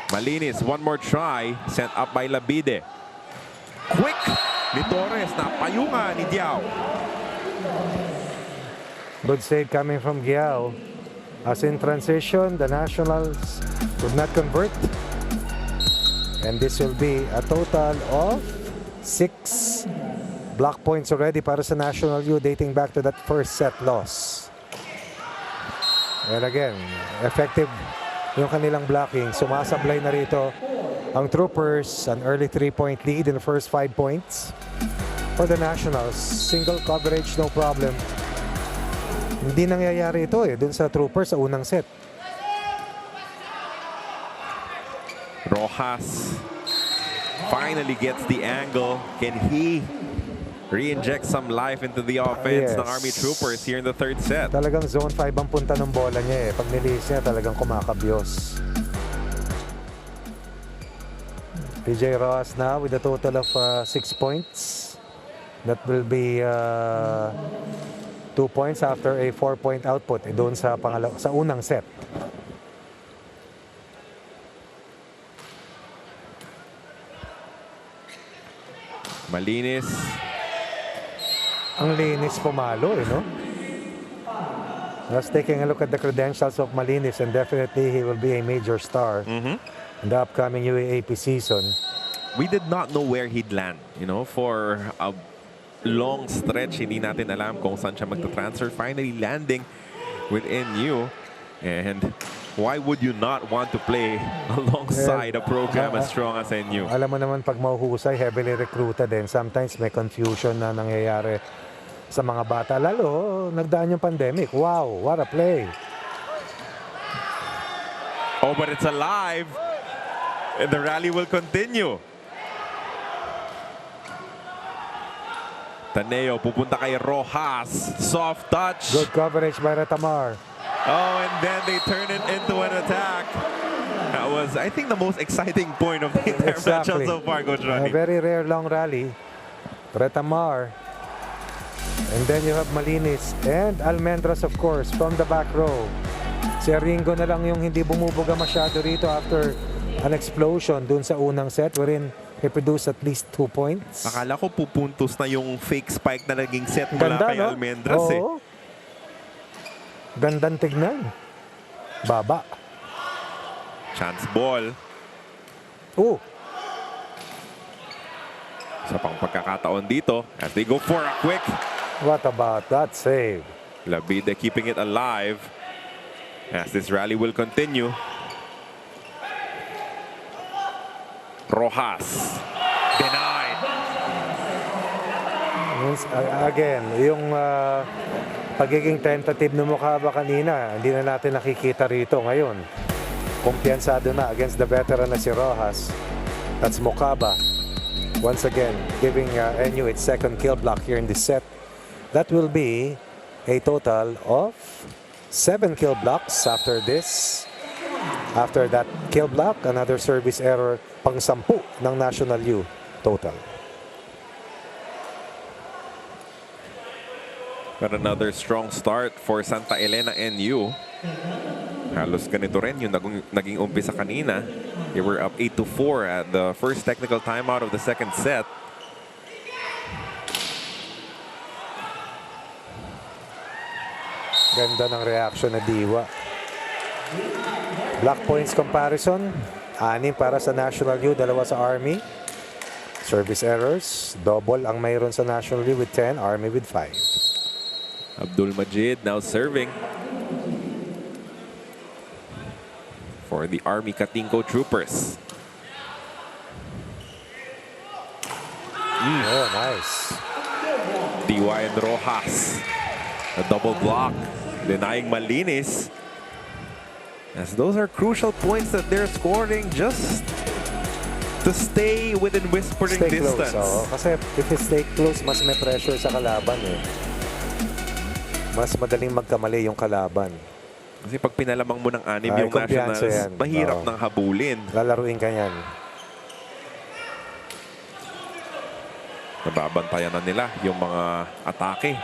Malinis, one more try, sent up by Labide. Quick ni Torres, napayunga ni Diao. Good save coming from Giao. As in transition, the Nationals would not convert. And this will be a total of 6 block points already para sa National U dating back to that first set loss. And again, effective yung kanilang blocking. Sumasablay na rito ang Troopers, an early 3-point lead in the first 5 points. For the Nationals, single coverage, no problem. Hindi nangyayari ito dun sa Troopers sa unang set. Rojas finally gets the angle. Can he re-inject some life into the offense Yes. ng Army Troopers here in the third set? Talagang zone 5 ang punta ng bola niya Pag nilis niya, talagang kumakabyos. PJ Ross now with a total of 6 points. That will be 2 points after a 4-point output doon sa unang set. Malinis. Ang linis pumalo, no? Just taking a look at the credentials of Malinis, and definitely he will be a major star in the upcoming UAAP season. We did not know where he'd land, for a long stretch. Hindi natin alam kung saan siya magta-transfer. Finally landing with NU. And why would you not want to play alongside a program as strong as NU? Alam mo naman pag mahuhusay, heavily recruited din. Sometimes may confusion na nangyayari sa mga bata. Lalo, nagdaan yung pandemic. Wow, what a play. Oh, but it's alive. And the rally will continue. Taneo pupunta kay Rojas. Soft touch. Good coverage by Retamar. Oh, and then they turn it into an attack. That was, I think, the most exciting point of the entire matchup so far, Coach A Ronnie. very rare long rally. Retamar. And then you have Malinis and Almendras, of course, from the back row. Si Ringo na lang yung hindi bumubuga masyado rito after an explosion dun sa unang set wherein he produced at least 2 points. Akala ko pupuntos na yung fake spike na naging set mula Ganda, kay no? Almendras Oo. Gandang tignan. Baba. Chance ball. Oh, Sa pang pagkakataon dito as they go for a quick. what about that save? Labide keeping it alive as this rally will continue. Rojas. Denied. Again, yung pagiging tentative na mukha ba kanina, hindi na natin nakikita rito ngayon. Kumpiyansado na against the veteran na si Rojas. That's Mokaba. Once again, giving NU its second kill block here in this set. That will be a total of 7 kill blocks after this. After that kill block, another service error, pang-10 ng National U total. But another strong start for Santa Elena NU. Halos ganito rin yung naging umpisa kanina. They were up 8-4 at the first technical timeout of the second set. Ganda ng reaction na Diwa. Block points comparison. 6 para sa National U, 2 sa Army. Service errors. Double ang mayroon sa National U with 10, Army with 5. Abdul Majid now serving. for the Army Katingko Troopers. Oh, nice. DY and Rojas. A double block. Denying Malinis. As those are crucial points that they're scoring just to stay within whispering Stay distance. close. Kasi if you stay close, mas may pressure sa kalaban eh. Mas madaling magkamali yung kalaban. Kasi pag pinalamang mo ng anim Ay, yung kumpiyansa Nationals, yan. mahirap Oo. nang habulin. Lalaruin ka yan. Nababantayan na nila yung mga atake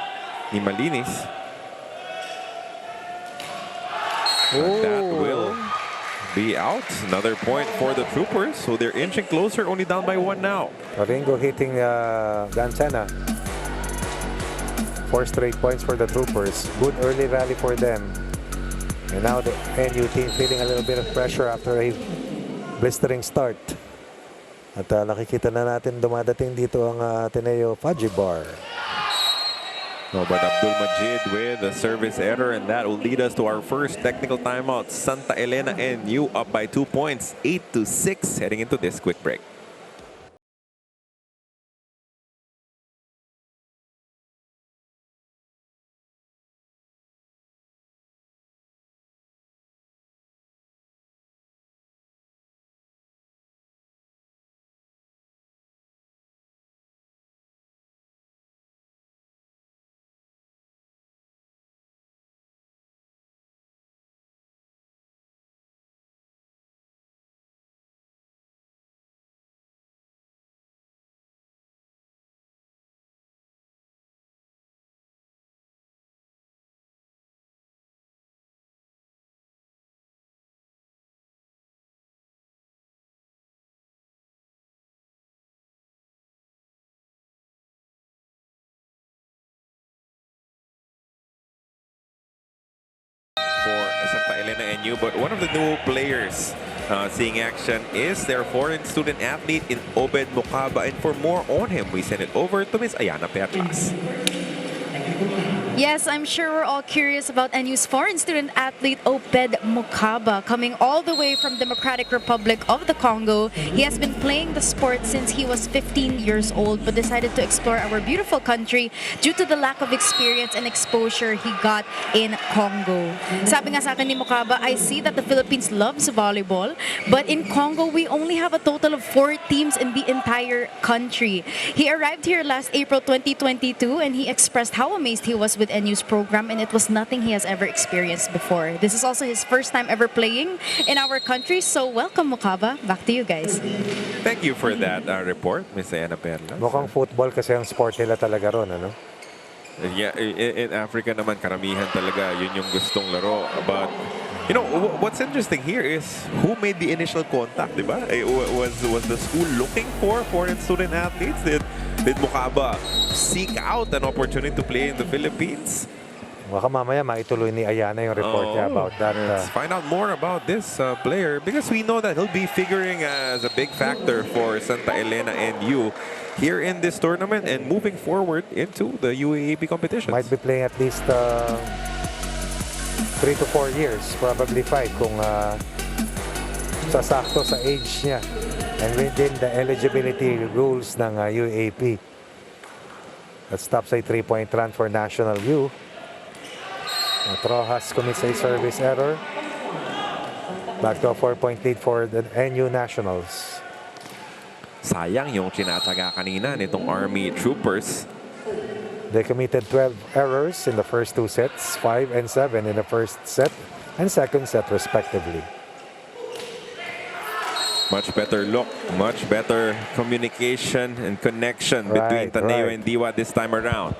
ni Malinis. And that will be out. Another point for the Troopers. So they're inching closer, only down by 1 now. Ringo hitting the antenna. 4 straight points for the Troopers. Good early rally for them. And now the NU team feeling a little bit of pressure after a blistering start. At nakikita na natin dumadating dito ang Ateneo Fajibar. No, but Abdul Majid with a service error, and that will lead us to our first technical timeout. Santa Elena NU up by 2 points, 8-6, heading into this quick break. For Santa Elena NU, but one of the new players seeing action is their foreign student athlete in Obed Mukaba. And for more on him, we send it over to Ms. Ayana Perlas. Yes, I'm sure we're all curious about NU's foreign student athlete Obed Mukaba, coming all the way from Democratic Republic of the Congo. He has been playing the sport since he was 15 years old, but decided to explore our beautiful country due to the lack of experience and exposure he got in Congo. Sabi nga sa akin ni Mukaba, I see that the Philippines loves volleyball, but in Congo, we only have a total of 4 teams in the entire country. He arrived here last April 2022, and he expressed how amazed he was with NU's program, and it was nothing he has ever experienced before. This is also his first time ever playing in our country, so welcome Mukaba. Back to you guys. Thank you for that report, Ms. Ayana Perlas. Mukhang football kasi ang sport nila talaga ron, ano? Yeah, in Africa naman, karamihan talaga yun yung gustong laro. But, you know, what's interesting here is who made the initial contact, di ba? Was the school looking for foreign student athletes? Did Mukaba seek out an opportunity to play in the Philippines? Baka mamaya maituloy ni Ayana yung report niya about that. Let's find out more about this player, because we know that he'll be figuring as a big factor for Santa Elena NU here in this tournament and moving forward into the UAAP competitions. Might be playing at least 3 to 4 years, probably 5 kung sasakto sa age niya and within the eligibility rules ng UAAP. That stops a 3-point run for National U. At Rojas commits a service error. Back to a 4-point lead for the NU Nationals. Sayang yung tinataga kanina nitong Army Troopers. They committed 12 errors in the first 2 sets, 5 and 7 in the first set and second set respectively. Much better look, much better communication and connection between Taneo and Diwa this time around.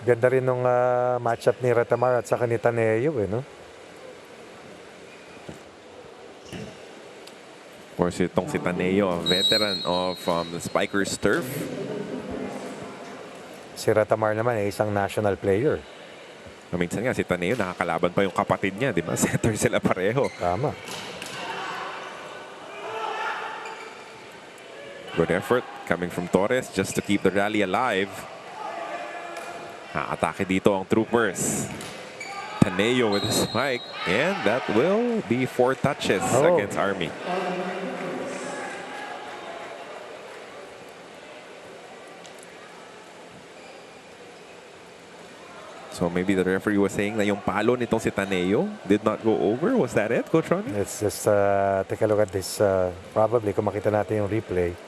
Ganda rin nung matchup ni Ratamar at saka ni Taneo, no? Of course, itong si Taneo, a veteran of the SPIKER'S turf. Si Ratamar naman ay isang national player. Minsan nga si Taneo nakakalaban pa yung kapatid niya, di ba? Center sila pareho. Tama. Good effort coming from Torres just to keep the rally alive. Atake dito ang Troopers. Taneo with the spike, and that will be 4 touches against Army. So maybe the referee was saying na yung palo nitong si Taneo did not go over. Was that it, Coach Ronnie? Let's just take a look at this. Probably kung makita natin yung replay.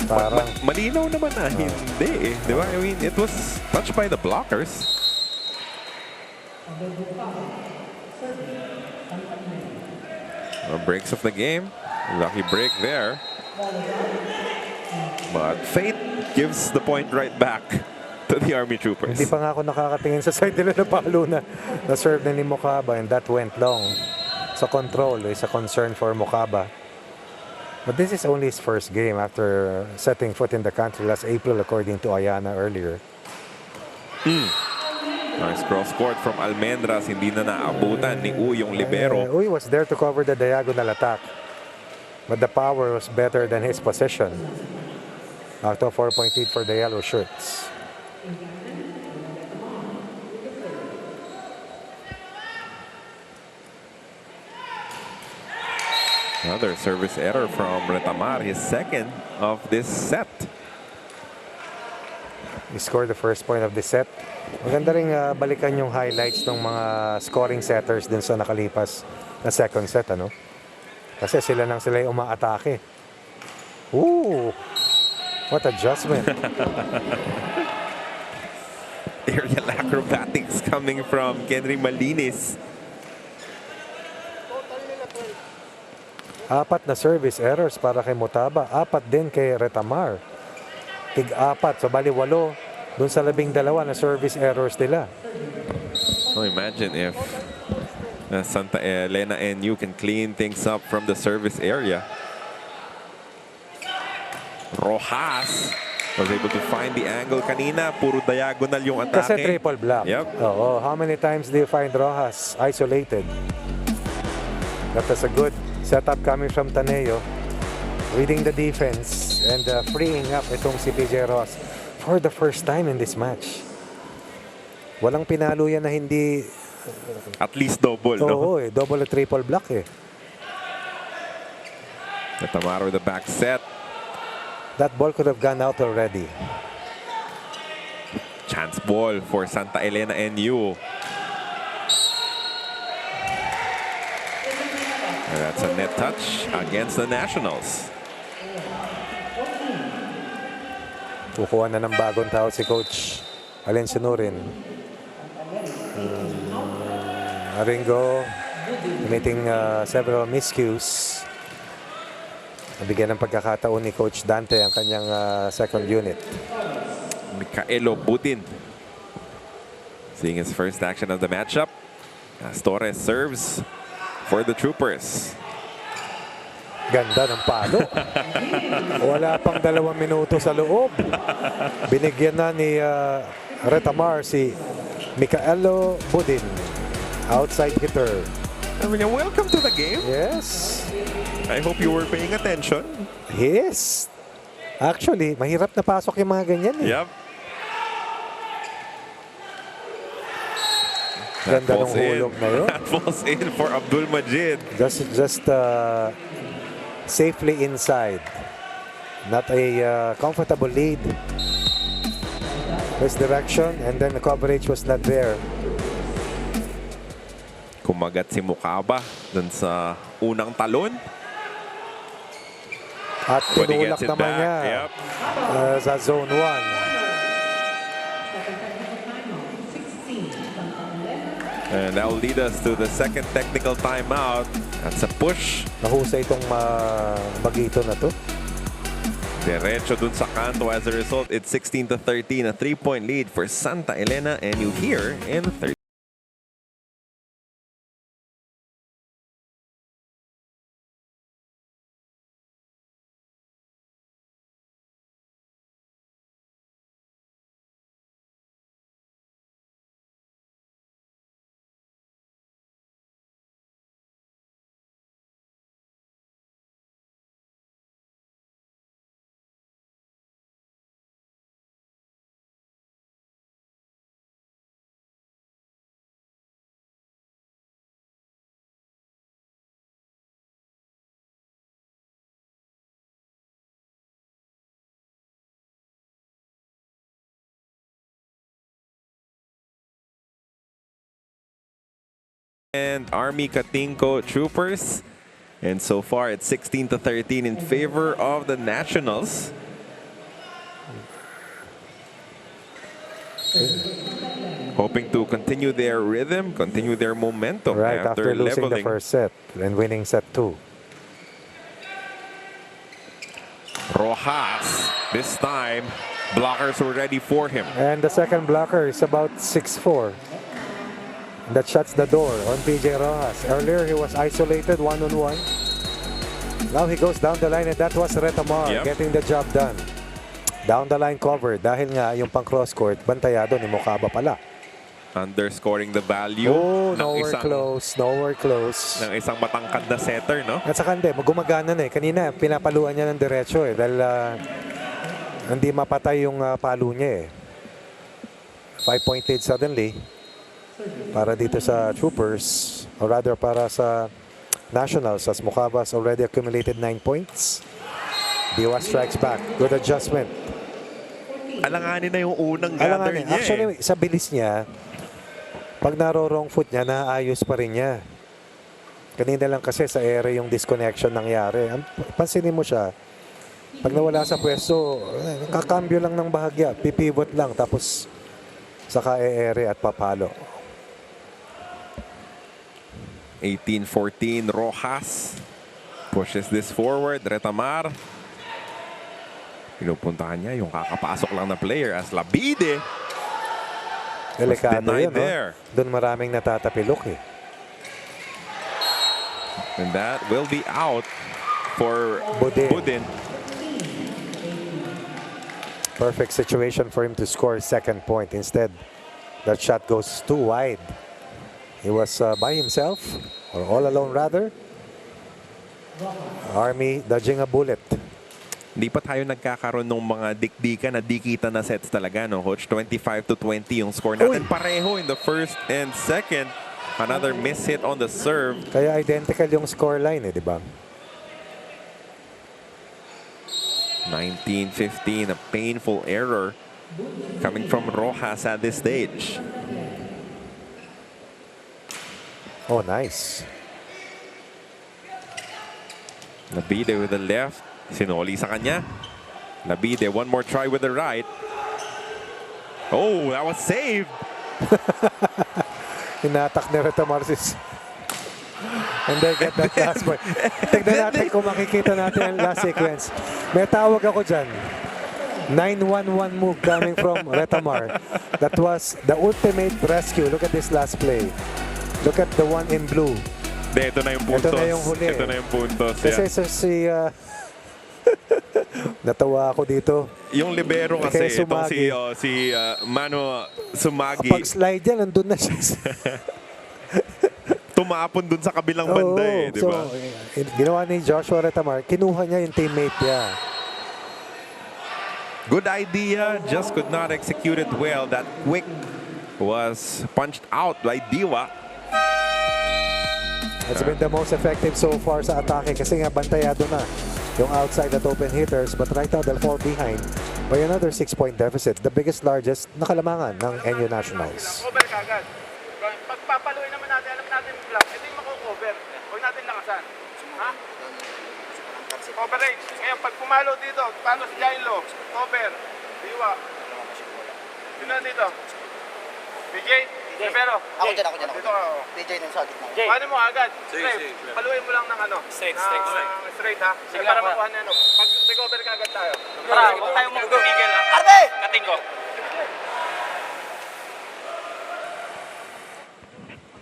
Parang Malinaw naman na hindi eh. Di ba? I mean, it was touched by the blockers. Breaks of the game. Lucky break there. But fate gives the point right back to the Army Troopers. hindi pa nga ako nakakatingin sa side nila na palo na serve na ni Mokaba, and that went long. Sa control is a concern for Mokaba. But this is only his first game after setting foot in the country last April, according to Ayana earlier. Nice cross court from Almendras. Hindi na naabutan ni Uy yung libero. Uy was there to cover the diagonal attack. But the power was better than his possession. Out of 4-point lead for the yellow shirts. Another service error from Retamar, his second of this set. He scored the first point of the set. Maganda rin balikan yung highlights ng mga scoring setters din sa nakalipas na second set, ano? Kasi sila yung umaatake. Ooh! What adjustment. Aerial acrobatics coming from Kenry Malinis. 4 na service errors para kay Motaba. 4 din kay Retamar. Tig-4. So, bali 8 dun sa 12 na service errors nila. Oh, imagine if Santa Elena and you can clean things up from the service area. Rojas was able to find the angle kanina. Puro diagonal yung atake. Kasi triple block. Yep. Oo. How many times do you find Rojas isolated? That was a good setup coming from Taneo. Reading the defense and freeing up itong si PJ Ross for the first time in this match. Walang pinalo yan na hindi... At least double, no? Oo, double or triple block eh. Tamaro with the back set. That ball could have gone out already. Chance ball for Santa Elena NU. And that's a net touch against the Nationals. Kukuha na ng bagong tao si Coach Alen Sinurin. Aringo committing several miscues. Nabigyan ng pagkakataon ni Coach Dante ang kanyang second unit. Mikaelo Budin seeing his first action of the matchup as Torres serves for the Troopers. Ganda ng palo. Wala pang 2 minuto sa loob. Binigyan na ni Retamar si Mikaelo Budin. Outside hitter. I mean, welcome to the game. Yes. I hope you were paying attention. Yes. Actually, mahirap na pasok yung mga ganyan eh. Yep. Ganda ng hulog na yun. That falls in for Abdul Majid. Just safely inside. Not a comfortable lead. This direction and then the coverage was not there. Kumagat si Mukaba dun sa unang talon. At But he tinulak gets it naman back. niya Yep. sa zone 1. And that will lead us to the second technical timeout. That's a push. Nahusay itong bagito na to. Diretso dun sa kanto. As a result, it's 16-13. A 3-point lead for Santa Elena. And you here in the third. and Army Katinko Troopers. And so far, it's 16-13 in favor of the Nationals. Hoping to continue their rhythm, continue their momentum Right after losing the leveling. first set and winning set 2. Rojas, this time, blockers were ready for him. And the second blocker is about 6'4". That shuts the door on PJ Rojas. Earlier, he was isolated one-on-one. Now he goes down the line, and that was Retamar getting the job done. Down the line cover dahil nga yung pang cross court, bantayado ni Mokaba pala. Underscoring the value Oh, ng nowhere close. ng isang matangkad na setter, no? At saka hindi, gumagana na eh. Kanina, pinapaluan niya ng diretso eh. Dahil hindi mapatay yung palo niya eh. 5-point lead suddenly. Para dito sa Troopers. Or rather, para sa Nationals. As Mukabas already accumulated 9 points. Diwa strikes back. Good adjustment. Alanganin na yung unang gather niya. Actually, sa bilis niya, pag naro-wrong foot niya, naayos pa rin niya. Kanina lang kasi sa ere yung disconnection nangyari. Pansinin mo siya, pag nawala sa pwesto, kakambyo lang ng bahagya, pipivot lang, tapos saka ere at papalo. 18-14, Rojas pushes this forward. Retamar. Pinupuntahan niya yung kakapasok lang na player as Labide. Delikado yun, there. Doon maraming natatapilok eh. And that will be out for Budin. Budin. Perfect situation for him to score second point. Instead, that shot goes too wide. He was by himself, or all alone rather. Army dodging a bullet. Hindi pa tayo nagkakaroon ng mga dikdikan na dikita na sets talaga, no, Coach? 25-20 yung score natin. Pareho in the first and second. Another miss hit on the serve. Kaya identical yung scoreline eh, di ba? 19-15, a painful error coming from Rojas at this stage. Oh, nice. Labide with the left. Sinoli sa kanya. Labide, one more try with the right. Oh, that was saved. Hinatak ni Reta Marcis. And they get that last point. Tignan natin kung makikita natin ang last sequence. May tawag ako dyan. 9-1-1 move coming from Retamar. That was the ultimate rescue. Look at this last play. Look at the one in blue. Ito na yung puntos. Ito na yung huli. Ito na yung puntos. Kasi natawa ako dito. Yung libero kasi, Kaya itong Sumagi. si Mano Sumagi, Pag slide yan, nandun na siya. tumapon dun sa kabilang banda eh, di ba? So, ginawa ni Joshua Retamar, kinuha niya yung teammate niya. Good idea, just could not execute it well. That quick was punched out by Diwa. It's been the most effective so far sa atake kasi nga bantayado na yung outside at open hitters, but right now they'll fall behind by another 6-point deficit, the largest na kalamangan ng NU Nationals. Cover kagad. Pag papaluin naman natin, alam natin yung block, ito yung mako-cover. Huwag natin lakasan. Ha? Coverage. Ngayon, pag pumalo dito, paano si Jailo? Cover. Diwa. Sino dito? BJ? Pero, Ako dyan. dito ka. Oh. DJ din sa gitna. Paano mo agad? Straight. Paluin mo lang ng ano? Straight ha? Sige, para makuha na ano. Pag-recover ka agad tayo. Tara, huwag tayong mag-tigil ha. Arte! Katingo.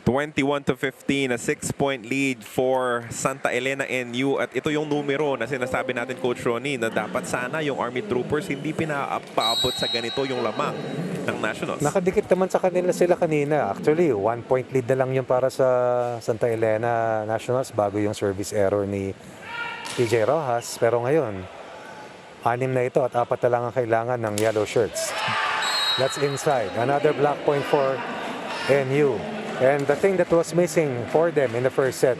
21-15, a 6-point lead for Santa Elena NU. At ito yung numero na sinasabi natin, Coach Ronnie, na dapat sana yung Army Troopers hindi pinapaabot sa ganito yung lamang ng Nationals. Nakadikit naman sa kanila sila kanina. Actually, 1-point lead na lang yung para sa Santa Elena Nationals bago yung service error ni PJ Rojas. Pero ngayon, 6 na ito at 4 na lang ang kailangan ng yellow shirts. That's inside. Another block point for NU. And the thing that was missing for them in the first set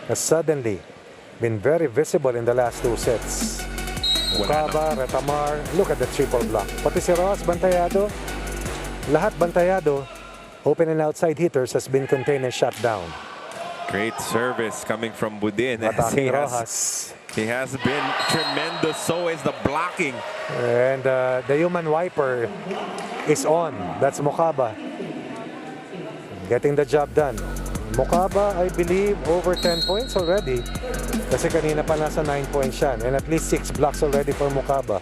has suddenly been very visible in the last 2 sets. Ukaba, Retamar, look at the triple block. Pati si Rojas bantayado, lahat bantayado. open and outside hitters has been contained and shut down. Great service coming from Budin. As Attacking Rojas. he has been tremendous. So is the blocking. And the human wiper is on. That's Mokaba. Getting the job done. Mokaba, I believe, over 10 points already. Kasi kanina pa nasa 9 points siya. And at least 6 blocks already for Mokaba.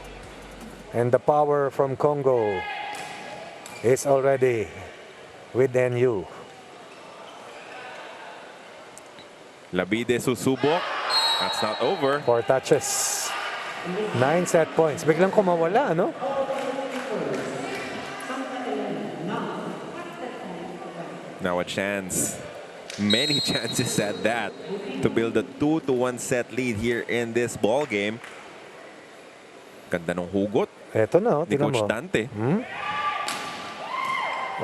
And the power from Congo is already with NU. Labide susubok. That's not over. 4 touches. 9 set points. Biglang kumawala, no? Now a chance. Many chances at that to build a 2-1 set lead here in this ball game. Ganda ng hugot Eto na, ni tinan Coach mo. Dante.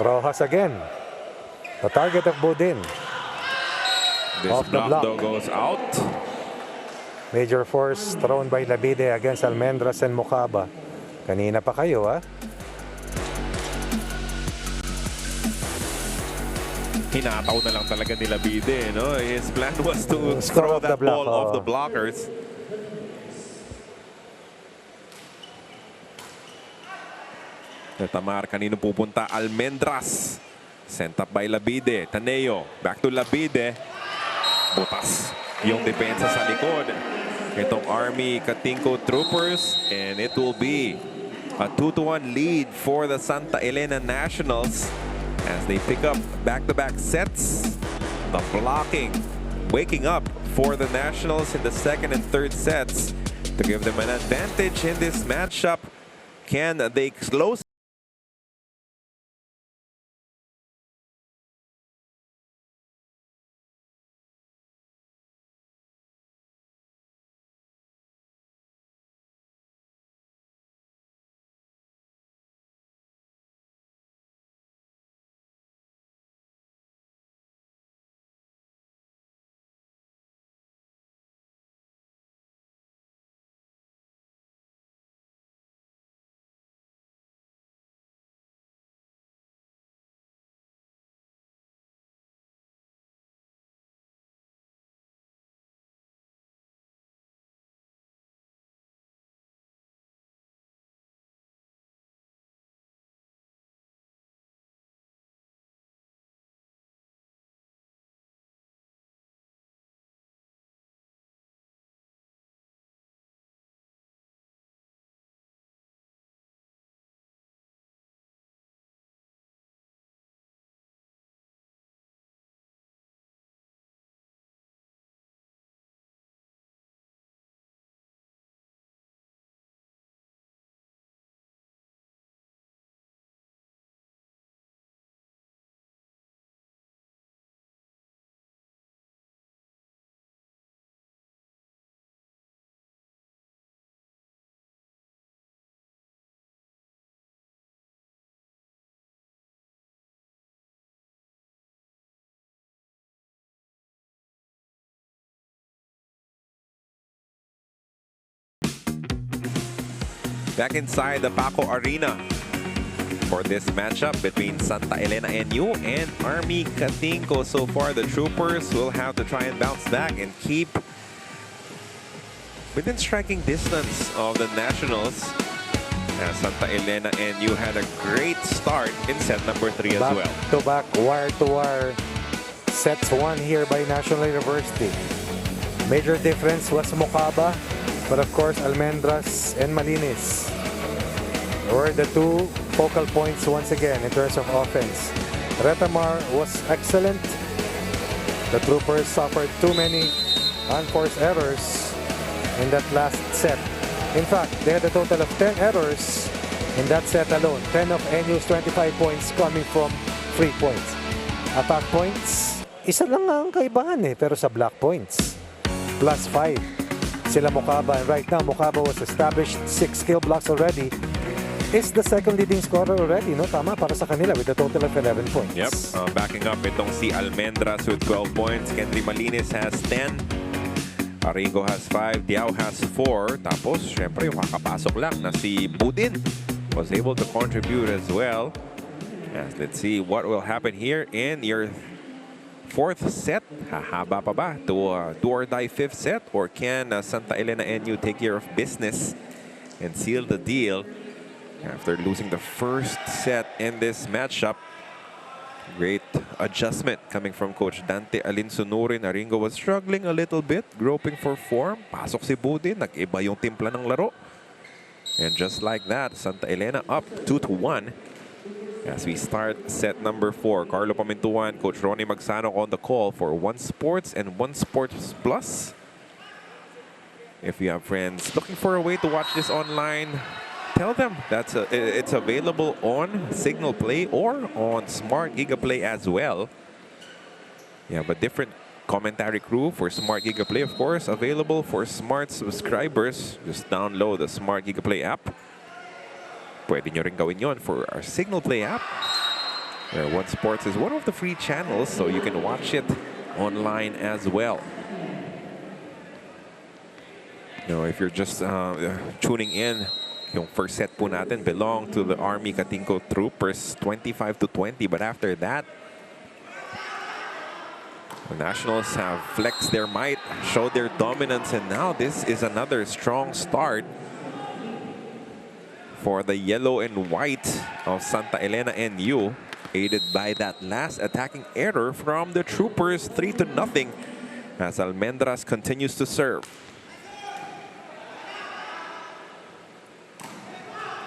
Rojas again. The target of Budin. This Off the block block. though goes out. Major force thrown by Labide against Almendras and Mokaba. Kanina pa kayo, ha? Hinataw na lang talaga ni Labide, no? His plan was to Throw throw off the that ball block, off oh. the blockers. Natamar, kanino pupunta? Almendras. Sent up by Labide. Taneo, back to Labide. Butas yung depensa sa likod. Itong Army Katingko Troopers. And it will be a 2-1 lead for the Santa Elena Nationals as they pick up back-to-back sets. The blocking waking up for the Nationals in the second and third sets to give them an advantage in this matchup. Can they close? Back inside the Paco Arena for this matchup between Santa Elena NU and Army Katingko. So far, the Troopers will have to try and bounce back and keep within striking distance of the Nationals. As Santa Elena NU had a great start in set number 3 as well. Back-to-back, wire-to-wire sets won here by National University. Major difference was Mokaba, but of course Almendras and Malinis were the two focal points once again in terms of offense. Retamar was excellent. The Troopers suffered too many unforced errors in that last set. In fact, they had a total of 10 errors in that set alone. 10 of NU's 25 points coming from 3 points. Attack points, isa lang ang kaibahan pero sa block points, plus 5. Sila Mokaba, and right now Mokaba was established 6 skill blocks already. Is the second leading scorer already, no? Tama, para sa kanila with a total of 11 points. Yep, backing up itong si Almendras with 12 points. Kenry Malinis has 10. Arigo has 5. Diao has 4. Tapos, syempre, yung kakapasok lang na si Budin was able to contribute as well. Yes, let's see what will happen here in your fourth set. Hahaba pa ba to do or die fifth set? Or can Santa Elena NU take care of business and seal the deal after losing the first set in this matchup? Great adjustment coming from Coach Dante Alinsunurin. Aringo was struggling a little bit, groping for form. Pasok si Budin, nag-iba yung timpla ng laro. And just like that, Santa Elena up 2-1 as we start set number 4. Carlo Pamintuan, Coach Ronnie Magsano on the call for One Sports and One Sports Plus. If you have friends looking for a way to watch this online, tell them that it's available on Signal Play or on Smart Giga Play as well. Yeah, but different commentary crew for Smart Giga Play, of course, available for Smart subscribers. Just download the Smart Giga Play app. Pwede nyo rin gawin yon for our Signal Play app, where One Sports is one of the free channels, so you can watch it online as well. You know, if you're just tuning in, yung first set po natin belong to the Army Katingko Troopers, 25-20. But after that, the Nationals have flexed their might, showed their dominance, and now this is another strong start for the yellow and white of Santa Elena NU, aided by that last attacking error from the Troopers, 3-0, as Almendras continues to serve.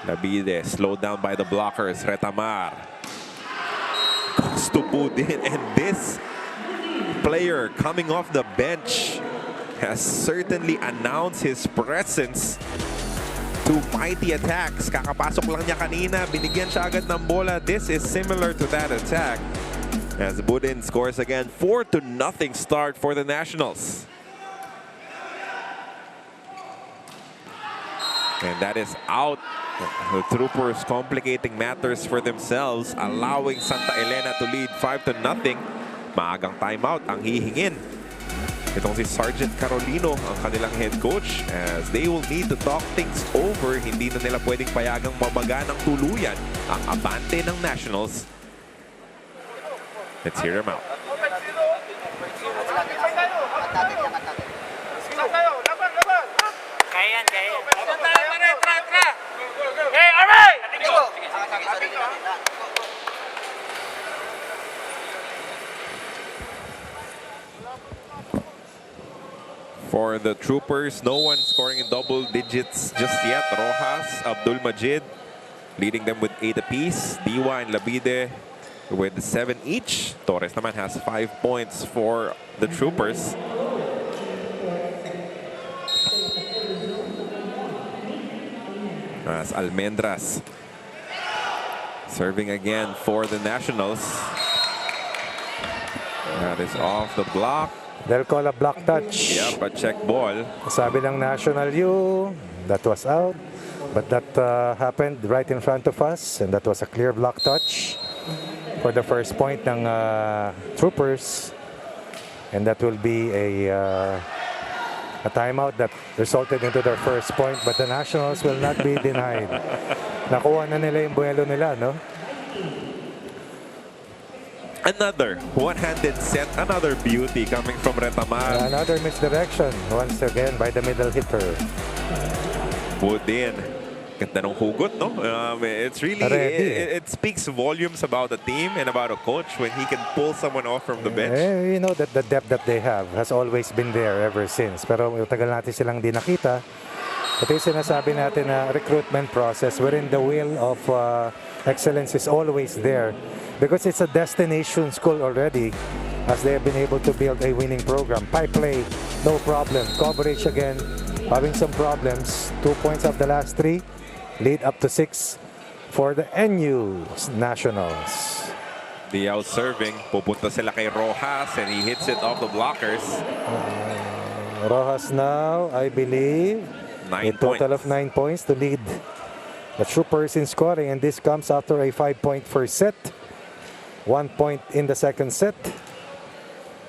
Labide slowed down by the blockers. Retamar goes to Budin, and this player coming off the bench has certainly announced his presence to mighty attacks. Kakapasok lang niya kanina, binigyan siya agad ng bola. This is similar to that attack as Budin scores again. 4-0 start for the Nationals. And that is out. The Troopers complicating matters for themselves, allowing Santa Elena to lead 5-0. Maagang timeout ang hihingin. Itong si Sergeant Carolino, ang kanilang head coach, as they will need to talk things over. Hindi na nila pwedeng payagang mabaga ng tuluyan ang abante ng Nationals. Let's hear them out. Kaya yan. Hey, Army! For the Troopers, no one scoring in double digits just yet. Rojas, Abdul Majid leading them with 8 apiece. Diwa and Labide with 7 each. Torres naman has 5 points for the Troopers. As Almendras serving again for the Nationals. That is off the block. They'll call a block touch. Yep, a check ball. Sabi ng National U, that was out. But that happened right in front of us, and that was a clear block touch for the first point ng Troopers. And that will be a timeout that resulted into their first point, but the Nationals will not be denied. Nakuha na nila yung buwelo nila, no? Another one-handed set, another beauty coming from Retamar. Another misdirection once again by the middle hitter. Budin. Ganda ng hugot, no? It's really, it speaks volumes about the team and about a coach when he can pull someone off from the bench. You know that the depth that they have has always been there ever since. Pero tagal natin silang di nakita. Ito yung sinasabi natin na recruitment process wherein the will of excellence is always there. Because it's a destination school already, as they have been able to build a winning program. Pipe play, no problem. Coverage again, having some problems. 2 points of the last 3, lead up to 6 for the NU Nationals. The out serving, pupunta sila kay Rojas and he hits it off the blockers. Rojas now, I believe, 9 a total of 9 points to lead the Troopers in scoring, and this comes after a 5-point first set. 1 point in the second set,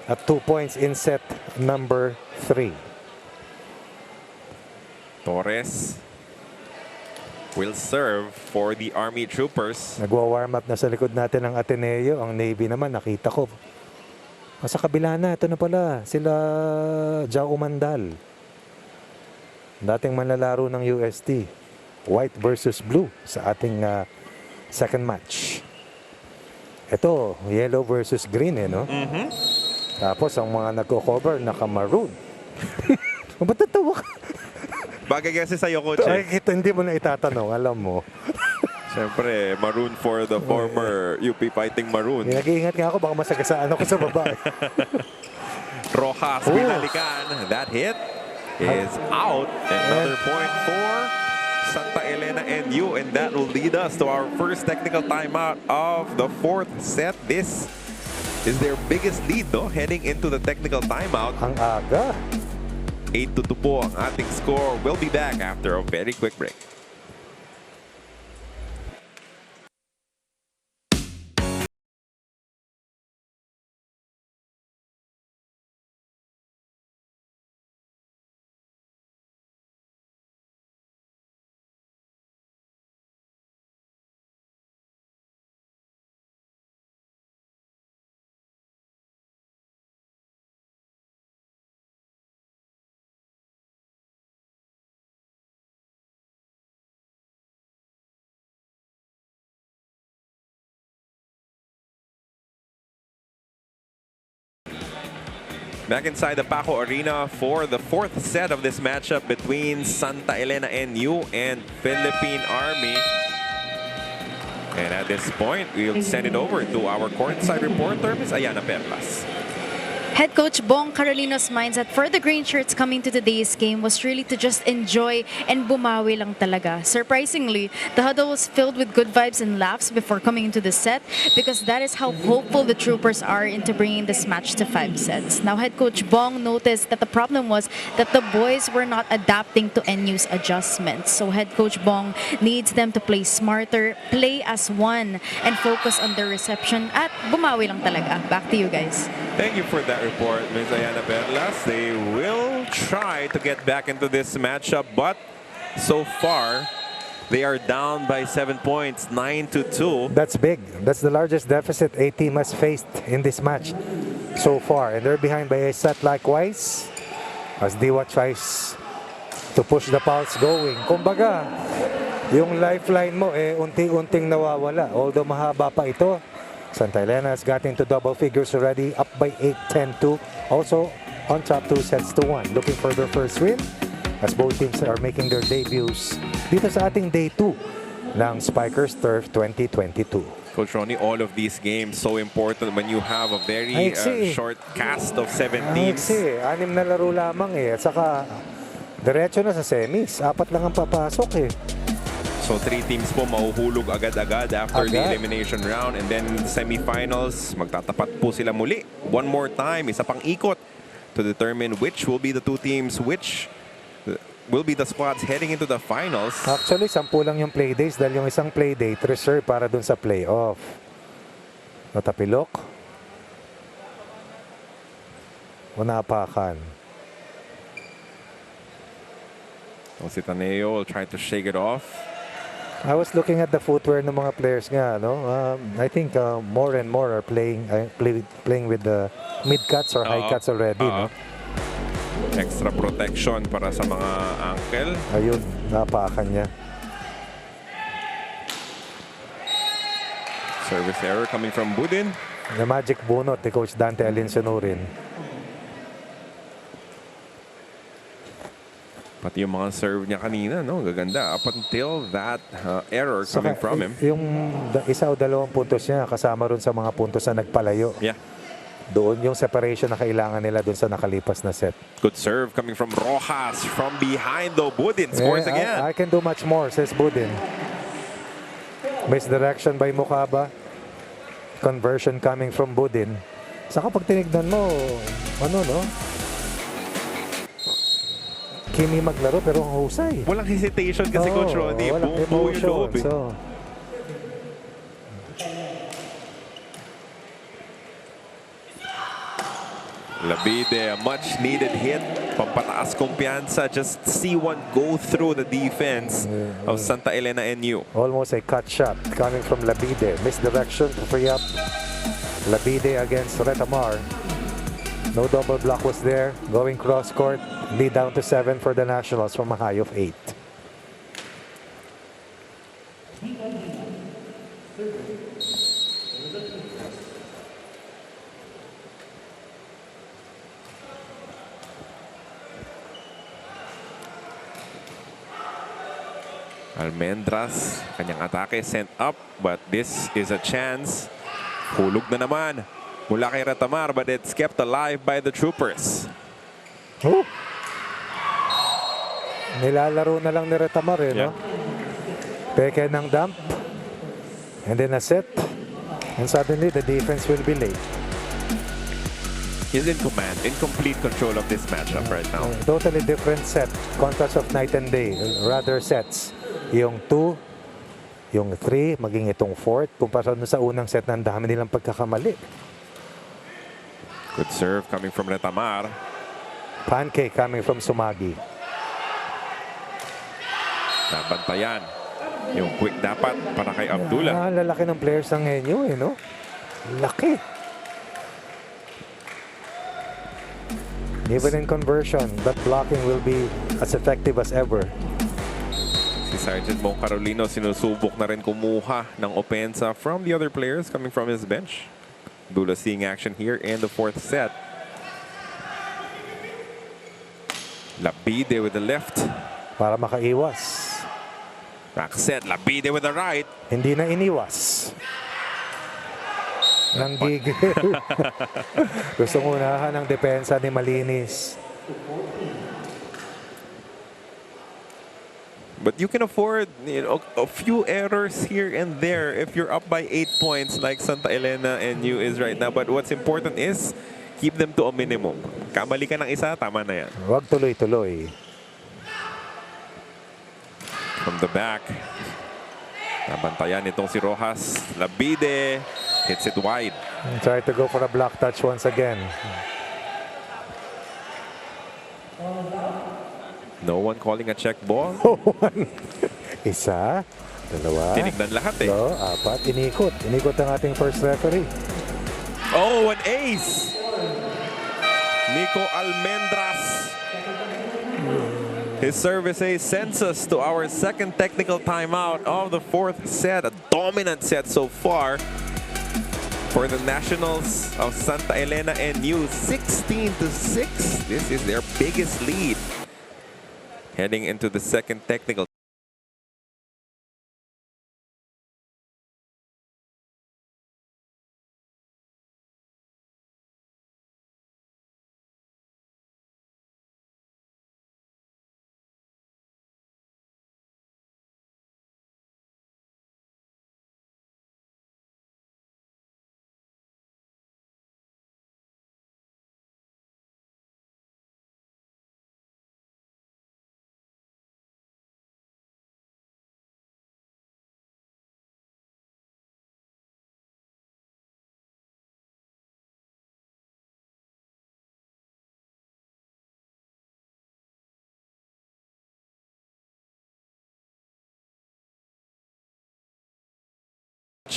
at 2 points in set number 3. Torres will serve for the Army Troopers. Nagwa-warm up na sa likod natin ang Ateneo. Ang Navy naman, nakita ko. Sa kabila na, ito na pala. Sila Jao Mandal. Dating manlalaro ng UST. White versus blue sa ating second match. Ito, yellow versus green no? Tapos ang mga nagko-cover, naka-maroon. Ba't natawa ka? Bagay kasi sa'yo, Coach. Ay, hindi mo na itatanong, alam mo. Siyempre, maroon for the former UP Fighting Maroon. Nag-iingat nga ako, baka masagasaan ako sa babae. Rojas, binalikan. That hit is out. Another point for Santa Elena NU, and that will lead us to our first technical timeout of the fourth set. This is their biggest lead, though, heading into the technical timeout. Ang aga. 8-2 po ang ating score. We'll be back after a very quick break. Back inside the Paco Arena for the fourth set of this matchup between Santa Elena NU and Philippine Army. And at this point, we'll send it over to our courtside reporter, Ms. Ayana Perlas. Head coach Bong Carolino's mindset for the green shirts coming to today's game was really to just enjoy and bumawi lang talaga. Surprisingly, the huddle was filled with good vibes and laughs before coming into the set because that is how hopeful the Troopers are into bringing this match to 5 sets. Now, head coach Bong noticed that the problem was that the boys were not adapting to NU's adjustments. So head coach Bong needs them to play smarter, play as one, and focus on their reception at bumawi lang talaga. Back to you guys. Thank you for that report, Ms. Ayana Perlas. They will try to get back into this matchup, but so far, they are down by 7 points, 9-2. That's big. That's the largest deficit a team has faced in this match so far. And they're behind by a set likewise as Diwa tries to push the pulse going. Kumbaga, yung lifeline mo unti-unting nawawala. Although mahaba pa ito. Santa Elena has got into double figures already, up by 8-10-2. Also on top 2-1. Looking for their first win as both teams are making their debuts dito sa ating day 2 ng SPIKER'S Turf 2022. Coach Ronnie, all of these games so important when you have a very short cast of 7 teams. Kasi 6 na laro lamang At saka diretso na sa semis. 4 lang ang papasok So 3 teams po mahuhulog agad-agad after the elimination round, and then semifinals, magtatapat po sila muli. One more time, isa pang ikot to determine which will be the 2 teams, which will be the squads heading into the finals. Actually, 10 lang yung play days dahil yung isang play date reserved para dun sa playoff. Natapilok. Unapakan. Si Taneo will try to shake it off. I was looking at the footwear ng mga players nga, no? I think more and more are playing with the mid cuts or high cuts already, no? Extra protection para sa mga ankle. Ayun, napakan niya. Service error coming from Budin. The magic bunot ni Coach Dante Alinsonurin. Pati yung mga serve niya kanina, no? Gaganda. Up until that error coming from him. Yung isa o 2 puntos niya kasama ron sa mga puntos na nagpalayo. Yeah. Doon yung separation na kailangan nila doon sa nakalipas na set. Good serve coming from Rojas. From behind though, Budin scores again. I can do much more, says Budin. Misdirection by Mukaba. Conversion coming from Budin. Saka pag tinignan mo, no? Kimi maglaro pero ang husay. Walang hesitation kasi Coach Ronnie. Buo yung loob. Labide, a much-needed hit. Pampataas kumpiyansa. Just see one go through the defense of Santa Elena NU. Almost a cut shot coming from Labide. Misdirection to free up Labide against Retamar. No double block was there. Going cross court. Lead down to 7 for the Nationals from a high of 8. Almendras, kanyang atake sent up, but this is a chance. Hulog na naman mula kay Retamar, but it's kept alive by the Troopers. Oh. Nilalaro na lang ni Retamar no? Peke ng dump. And then a set. And suddenly the defense will be late. He's in command, in complete control of this matchup right now. Totally different set. Contrast of night and day. Rather sets. Yung 2, yung 3, maging itong 4th. Kumpara sa unang set, ang dami nilang pagkakamali. Good serve coming from Retamar. Pancake coming from Sumagi. Nabantayan. Yung quick dapat para kay Abdullah. Lalaki ng players ng NU, no? Laki. Even in conversion, that blocking will be as effective as ever. Si Sergeant Bong Carolino sinusubok na rin kumuha ng opensa from the other players coming from his bench. Abdullah seeing action here in the 4th set. Labide with the left. Para makaiwas. Back set, Labide with the right. Hindi na iniwas. Nang gigil. Gustong unahan ng depensa ni Malinis. But you can afford, you know, a few errors here and there if you're up by 8 points like Santa Elena NU is right now. But what's important is keep them to a minimum. Kamali ka ng isa, tama na yan. Huwag tuloy-tuloy. From the back. Nabantayan itong si Rojas. Labide hits it wide. Try to go for a block touch once again. No one calling a check ball. Isa, dalawa, Tinignan lahat eh. 4, inikot. Inikot ang ating first referee. Oh, an ace! Nico Almendras. His service ace sends us to our second technical timeout of the 4th set. A dominant set so far for the Nationals of Santa Elena NU. 16-6. This is their biggest lead. Heading into the second technical.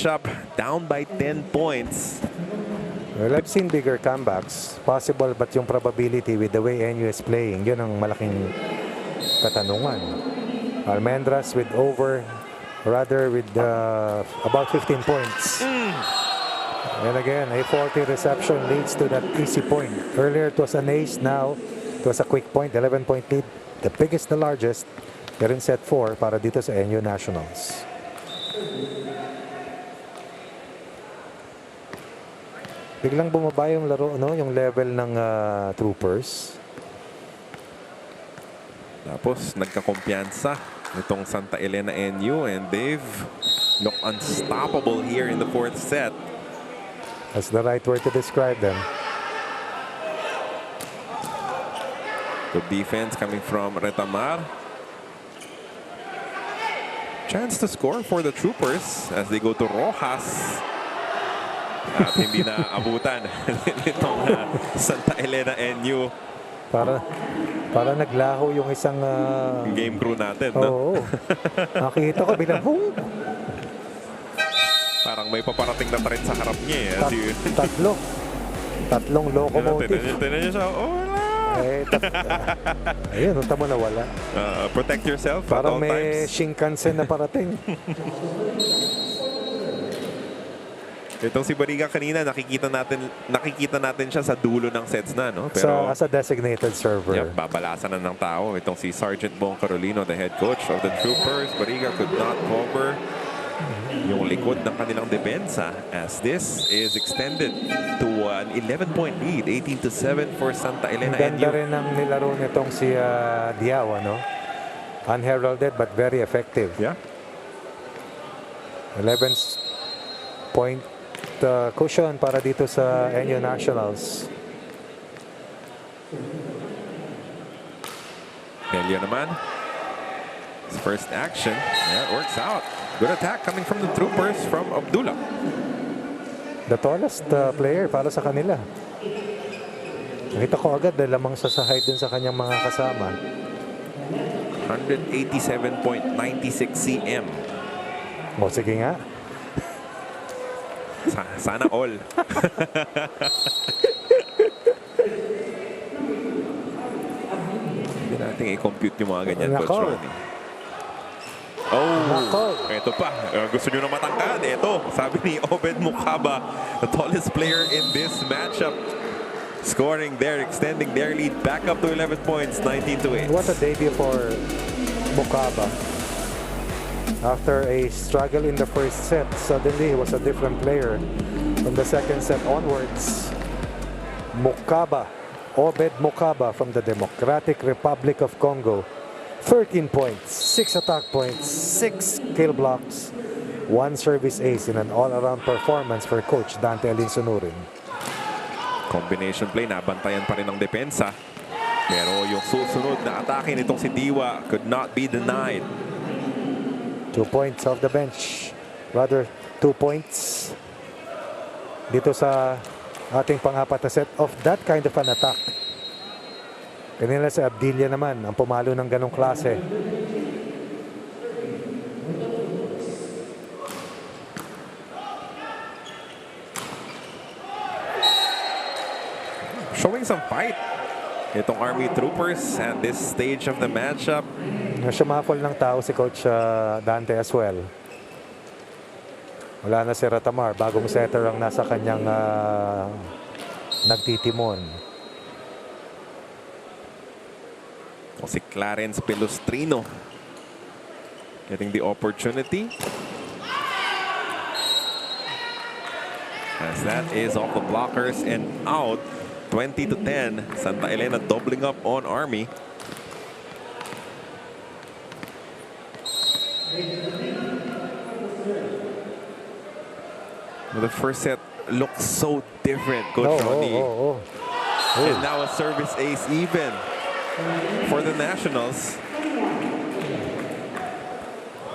Up down by 10 points. Well, I've seen bigger comebacks. Possible, but yung probability with the way NU is playing, yun ang malaking katanungan. Almendras with about 15 points. And again, a 40 reception leads to that easy point. Earlier it was an ace, now it was a quick point, 11-point lead. The biggest, the largest. They're in set 4 para dito sa NU Nationals. Biglang bumaba yung laro, no? Yung level ng Troopers. Tapos nagkakumpiyansa itong Santa Elena NU and they've looked unstoppable here in the 4th set. That's the right word to describe them. Good defense coming from Retamar. Chance to score for the Troopers as they go to Rojas. At hindi na abutan nitong Santa Elena NU Para naglaho yung isang game crew natin. No? oo. Nakita ko bilang boom. Parang may paparating na trend sa harap niya. Tatlong locomotive. Tinan niyo siya. Oh, wala. Ayun, unta mo na wala. Protect yourself at Parang all may times. Shinkansen na parating. Itong si Bariga kanina, nakikita natin siya sa dulo ng sets na, no? As a designated server. Yep, babalasan na ng tao. Itong si Sergeant Bong Carolino, the head coach of the Troopers. Bariga could not cover yung likod ng kanilang depensa as this is extended to an 11-point lead, 18-7 for Santa Elena Ang ganda NU. rin ang nilaro nitong si Diaw, no? Unheralded but very effective. Yeah. 11-point cushion para dito sa NU Nationals. Delia naman. His first action. Yeah, it works out. Good attack coming from the Troopers from Abdullah. The tallest player para sa kanila. Nakita ko agad dahil lamang sa height din sa kanyang mga kasama. 187.96 cm. O sige nga. Sana all. Hindi natin i-compute yung mga ganyan, Coach Nako. Ronnie. Oh, Nako. ito pa. Gusto nyo na matangkad? Ito, sabi ni Obed Mukaba, the tallest player in this matchup. Scoring there, extending their lead back up to 11 points, 19-8. What a debut for Mukaba. After a struggle in the first set, suddenly he was a different player. From the second set onwards, Mukaba, Obed Mukaba from the Democratic Republic of Congo. 13 points, 6 attack points, 6 kill blocks, 1 service ace in an all-around performance for Coach Dante Alinsunurin. Combination play, nabantayan pa rin ang depensa. Pero yung susunod na atake nitong si Diwa could not be denied. 2 points off the bench. Rather, 2 points dito sa ating pang-apat na set of that kind of an attack. Kanila sa Abdilia naman ang pumalo ng ganong klase. Showing some fight. Itong Army Troopers at this stage of the matchup. Nasyamafol ng tao si Coach Dante as well. Wala na si Ratamar. Bagong setter ang nasa kanyang nagtitimon. O si Clarence Pelustrino getting the opportunity. As that is off the blockers and out. 20-10. Santa Elena doubling up on Army. The first set looks so different, Coach Ronnie. And now a service ace even for the Nationals.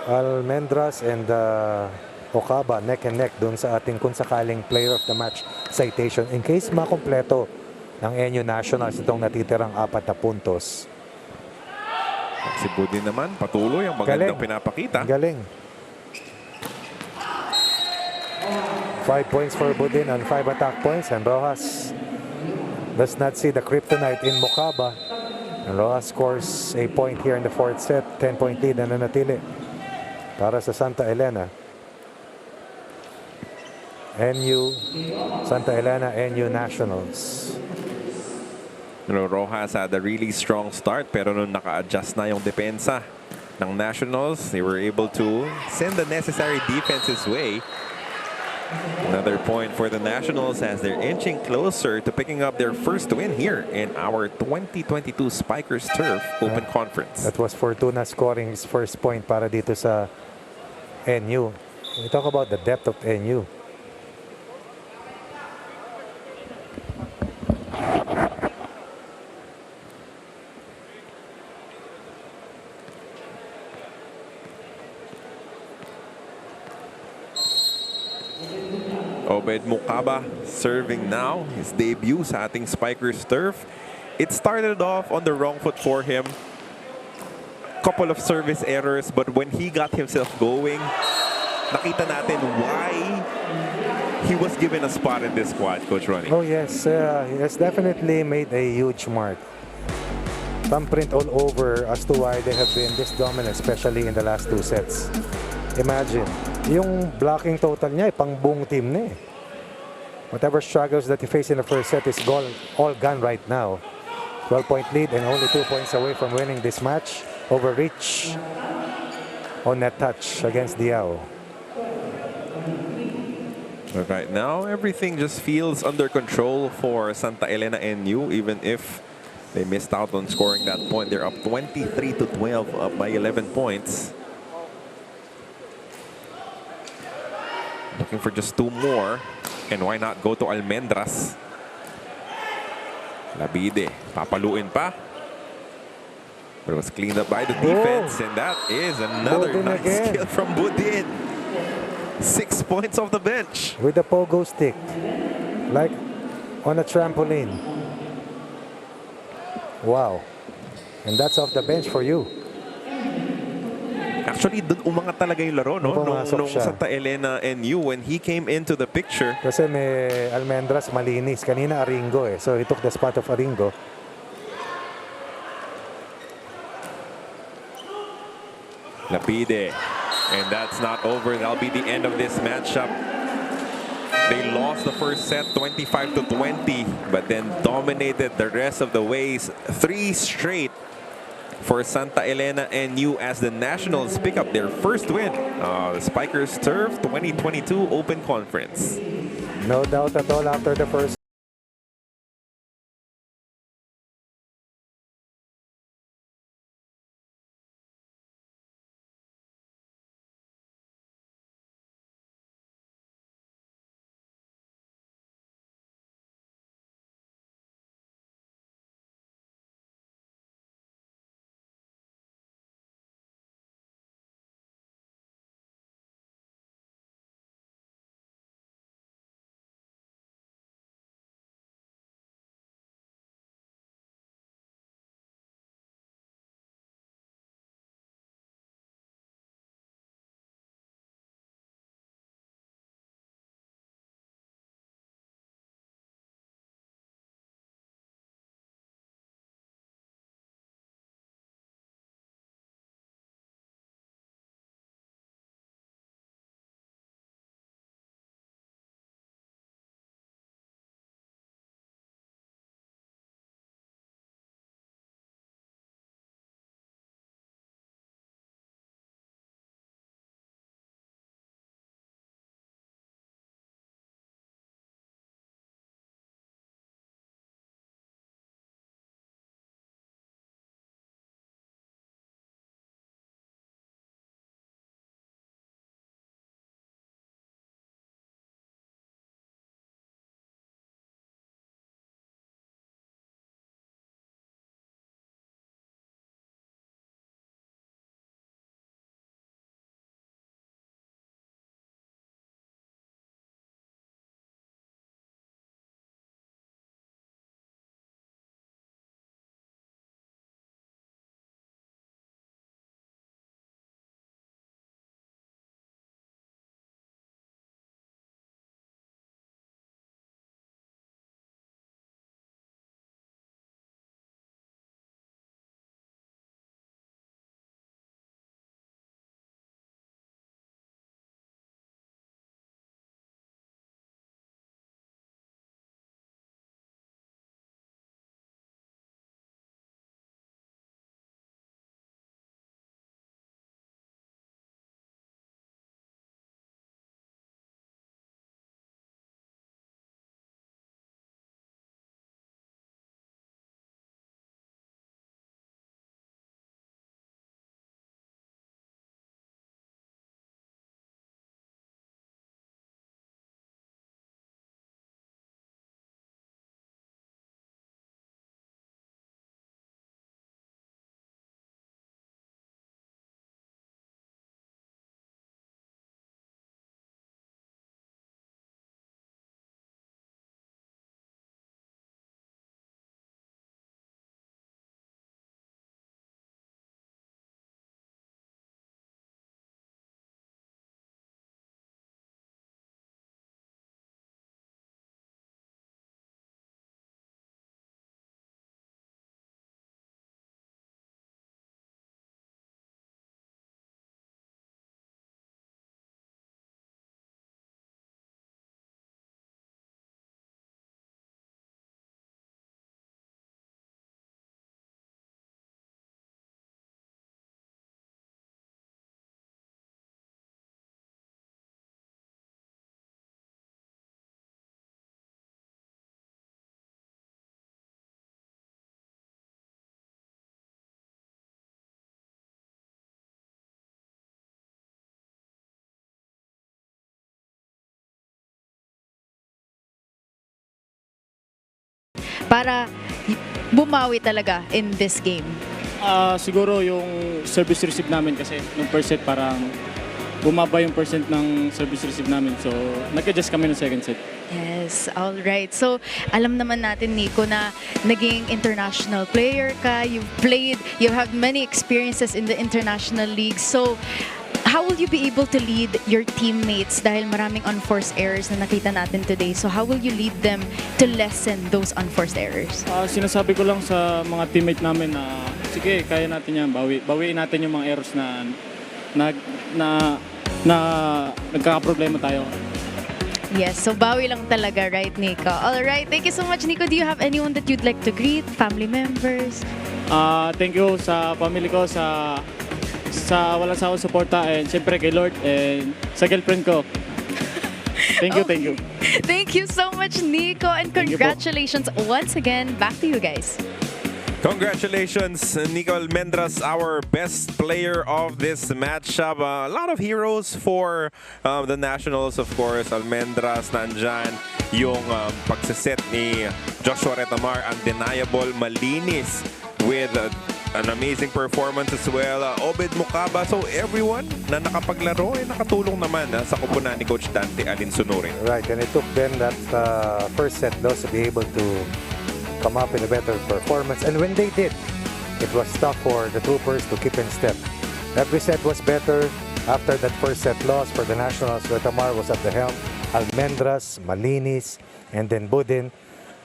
Almendras and Okaba neck and neck doon sa ating kung sakaling player of the match citation in case makompleto ng NU Nationals itong natitirang 4 na puntos. Si Budin naman patuloy ang magandang pinapakita. Galing. 5 points for Budin and 5 attack points, and Rojas does not see the kryptonite in Mukaba. And Rojas scores a point here in the 4th set. 10-point lead na nanatili para sa Santa Elena. Santa Elena NU Nationals. You know, Rojas had a really strong start, pero nung naka-adjust na yung depensa ng Nationals, they were able to send the necessary defense his way. Another point for the Nationals as they're inching closer to picking up their first win here in our 2022 SPIKER'S Turf Open Conference. That was Fortuna scoring his first point para dito sa NU. We talk about the depth of NU. Obed Mukaba serving now. His debut sa ating Spikers turf. It started off on the wrong foot for him. Couple of service errors, but when he got himself going, nakita natin why he was given a spot in this squad, Coach Ronnie. Oh yes, he has definitely made a huge mark. Thumbprint all over as to why they have been this dominant, especially in the last 2 sets. Imagine, yung blocking total niya, pang buong team na eh. Whatever struggles that he faced in the first set is all gone right now. 12-point lead and only 2 points away from winning this match over Rich on that touch against Diao. But right now, everything just feels under control for Santa Elena NU, even if they missed out on scoring that point. They're up 23-12, up by 11 points. Looking for just 2 more. And why not go to Almendras? Labide, papaluin pa. But it was cleaned up by the defense. And that is another Budin nice again. skill from Budin. 6 points off the bench. With the pogo stick, like on a trampoline. Wow. And that's off the bench for you. Actually, dun umangat talaga yung laro, no? Pumasok Nung siya. Santa Elena NU, when he came into the picture. Kasi may Almendras malinis. Kanina Aringo eh. So he took the spot of Aringo. Lapide. And that's not over. That'll be the end of this matchup. They lost the first set 25-20, but then dominated the rest of the ways. 3 straight for Santa Elena NU as the Nationals pick up their first win. The Spikers Turf 2022 Open Conference. No doubt at all after the first para bumawi talaga in this game? Siguro yung service receive namin kasi nung first set parang bumaba yung percent ng service receive namin. So, nag-adjust kami ng second set. Yes, all right. So, alam naman natin, Nico, na naging international player ka. You have many experiences in the international league. So, how will you be able to lead your teammates dahil maraming unforced errors na nakita natin today? So, how will you lead them to lessen those unforced errors? Sinasabi ko lang sa mga teammate namin na sige, kaya natin yan. Bawiin natin yung mga errors na nagkakaproblema tayo. Yes, so bawi lang talaga, right, Nico? All right, thank you so much, Nico. Do you have anyone that you'd like to greet? Family members? Thank you sa family ko, sa walang sawang suporta, and syempre kay Lord, and sa girlfriend ko. Thank you, thank you. Thank you so much, Nico, and Thank you po. congratulations once again. Back to you guys. Congratulations, Nico Almendras, our best player of this matchup. A lot of heroes for the Nationals, of course. Almendras, nandyan yung pagsiset ni Joshua Retamar, undeniable, malinis with an amazing performance as well. Obed Mukaba. So everyone na nakapaglaro ay nakatulong naman sa kupunan ni Coach Dante Alinsunurin. Right, and it took them that first set those to be able to come up with a better performance. And when they did, it was tough for the Troopers to keep in step. Every set was better after that first set loss for the Nationals. Retamar was at the helm. Almendras, Malinis, and then Budin.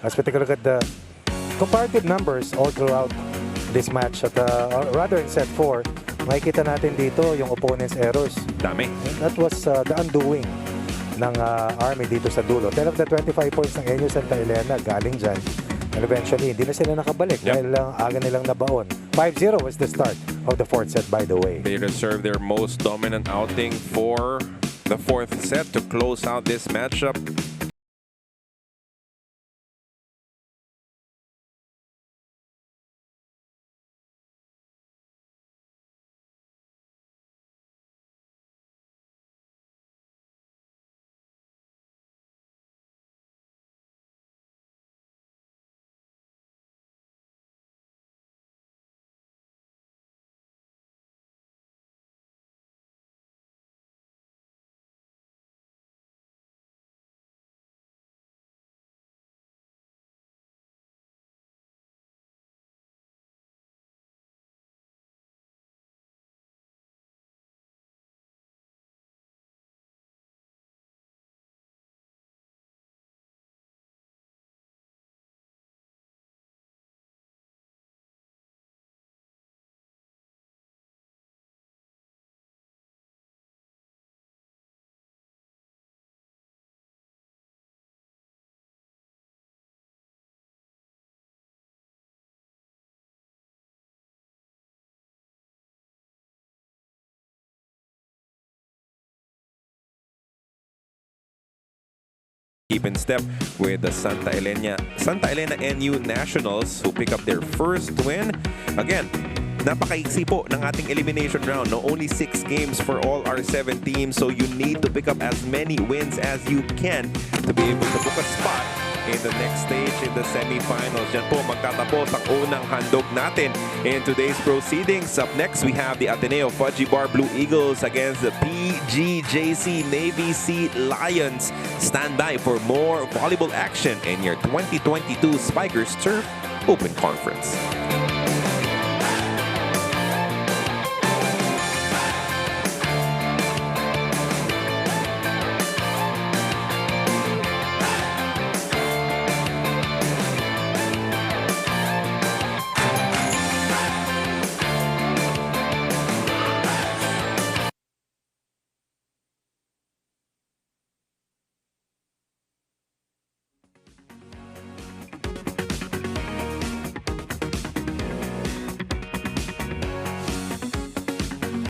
As we take a look at the comparative numbers all throughout this match, at rather in set 4, makikita natin dito yung opponent's errors. Dami. That was the undoing ng Army dito sa dulo. 10 of the 25 points ng NU Santa Elena galing dyan. And eventually, hindi na sila nakabalik dahil lang aga nilang nabaon. 5-0 was the start of the fourth set, by the way. They reserve their most dominant outing for the fourth set to close out this matchup. Keep in step with the Santa Elena NU Nationals who pick up their first win. Again, napakaiksi po ng ating elimination round. No, only 6 games for all our 7 teams, so you need to pick up as many wins as you can to be able to book a spot in the next stage in the semifinals. Diyan po magtatapos ang unang handog natin in today's proceedings. Up next, we have the Ateneo Fudgy Bar Blue Eagles against the PGJC Navy Sea Lions. Stand by for more volleyball action in your 2022 SPIKER'S Turf Open Conference.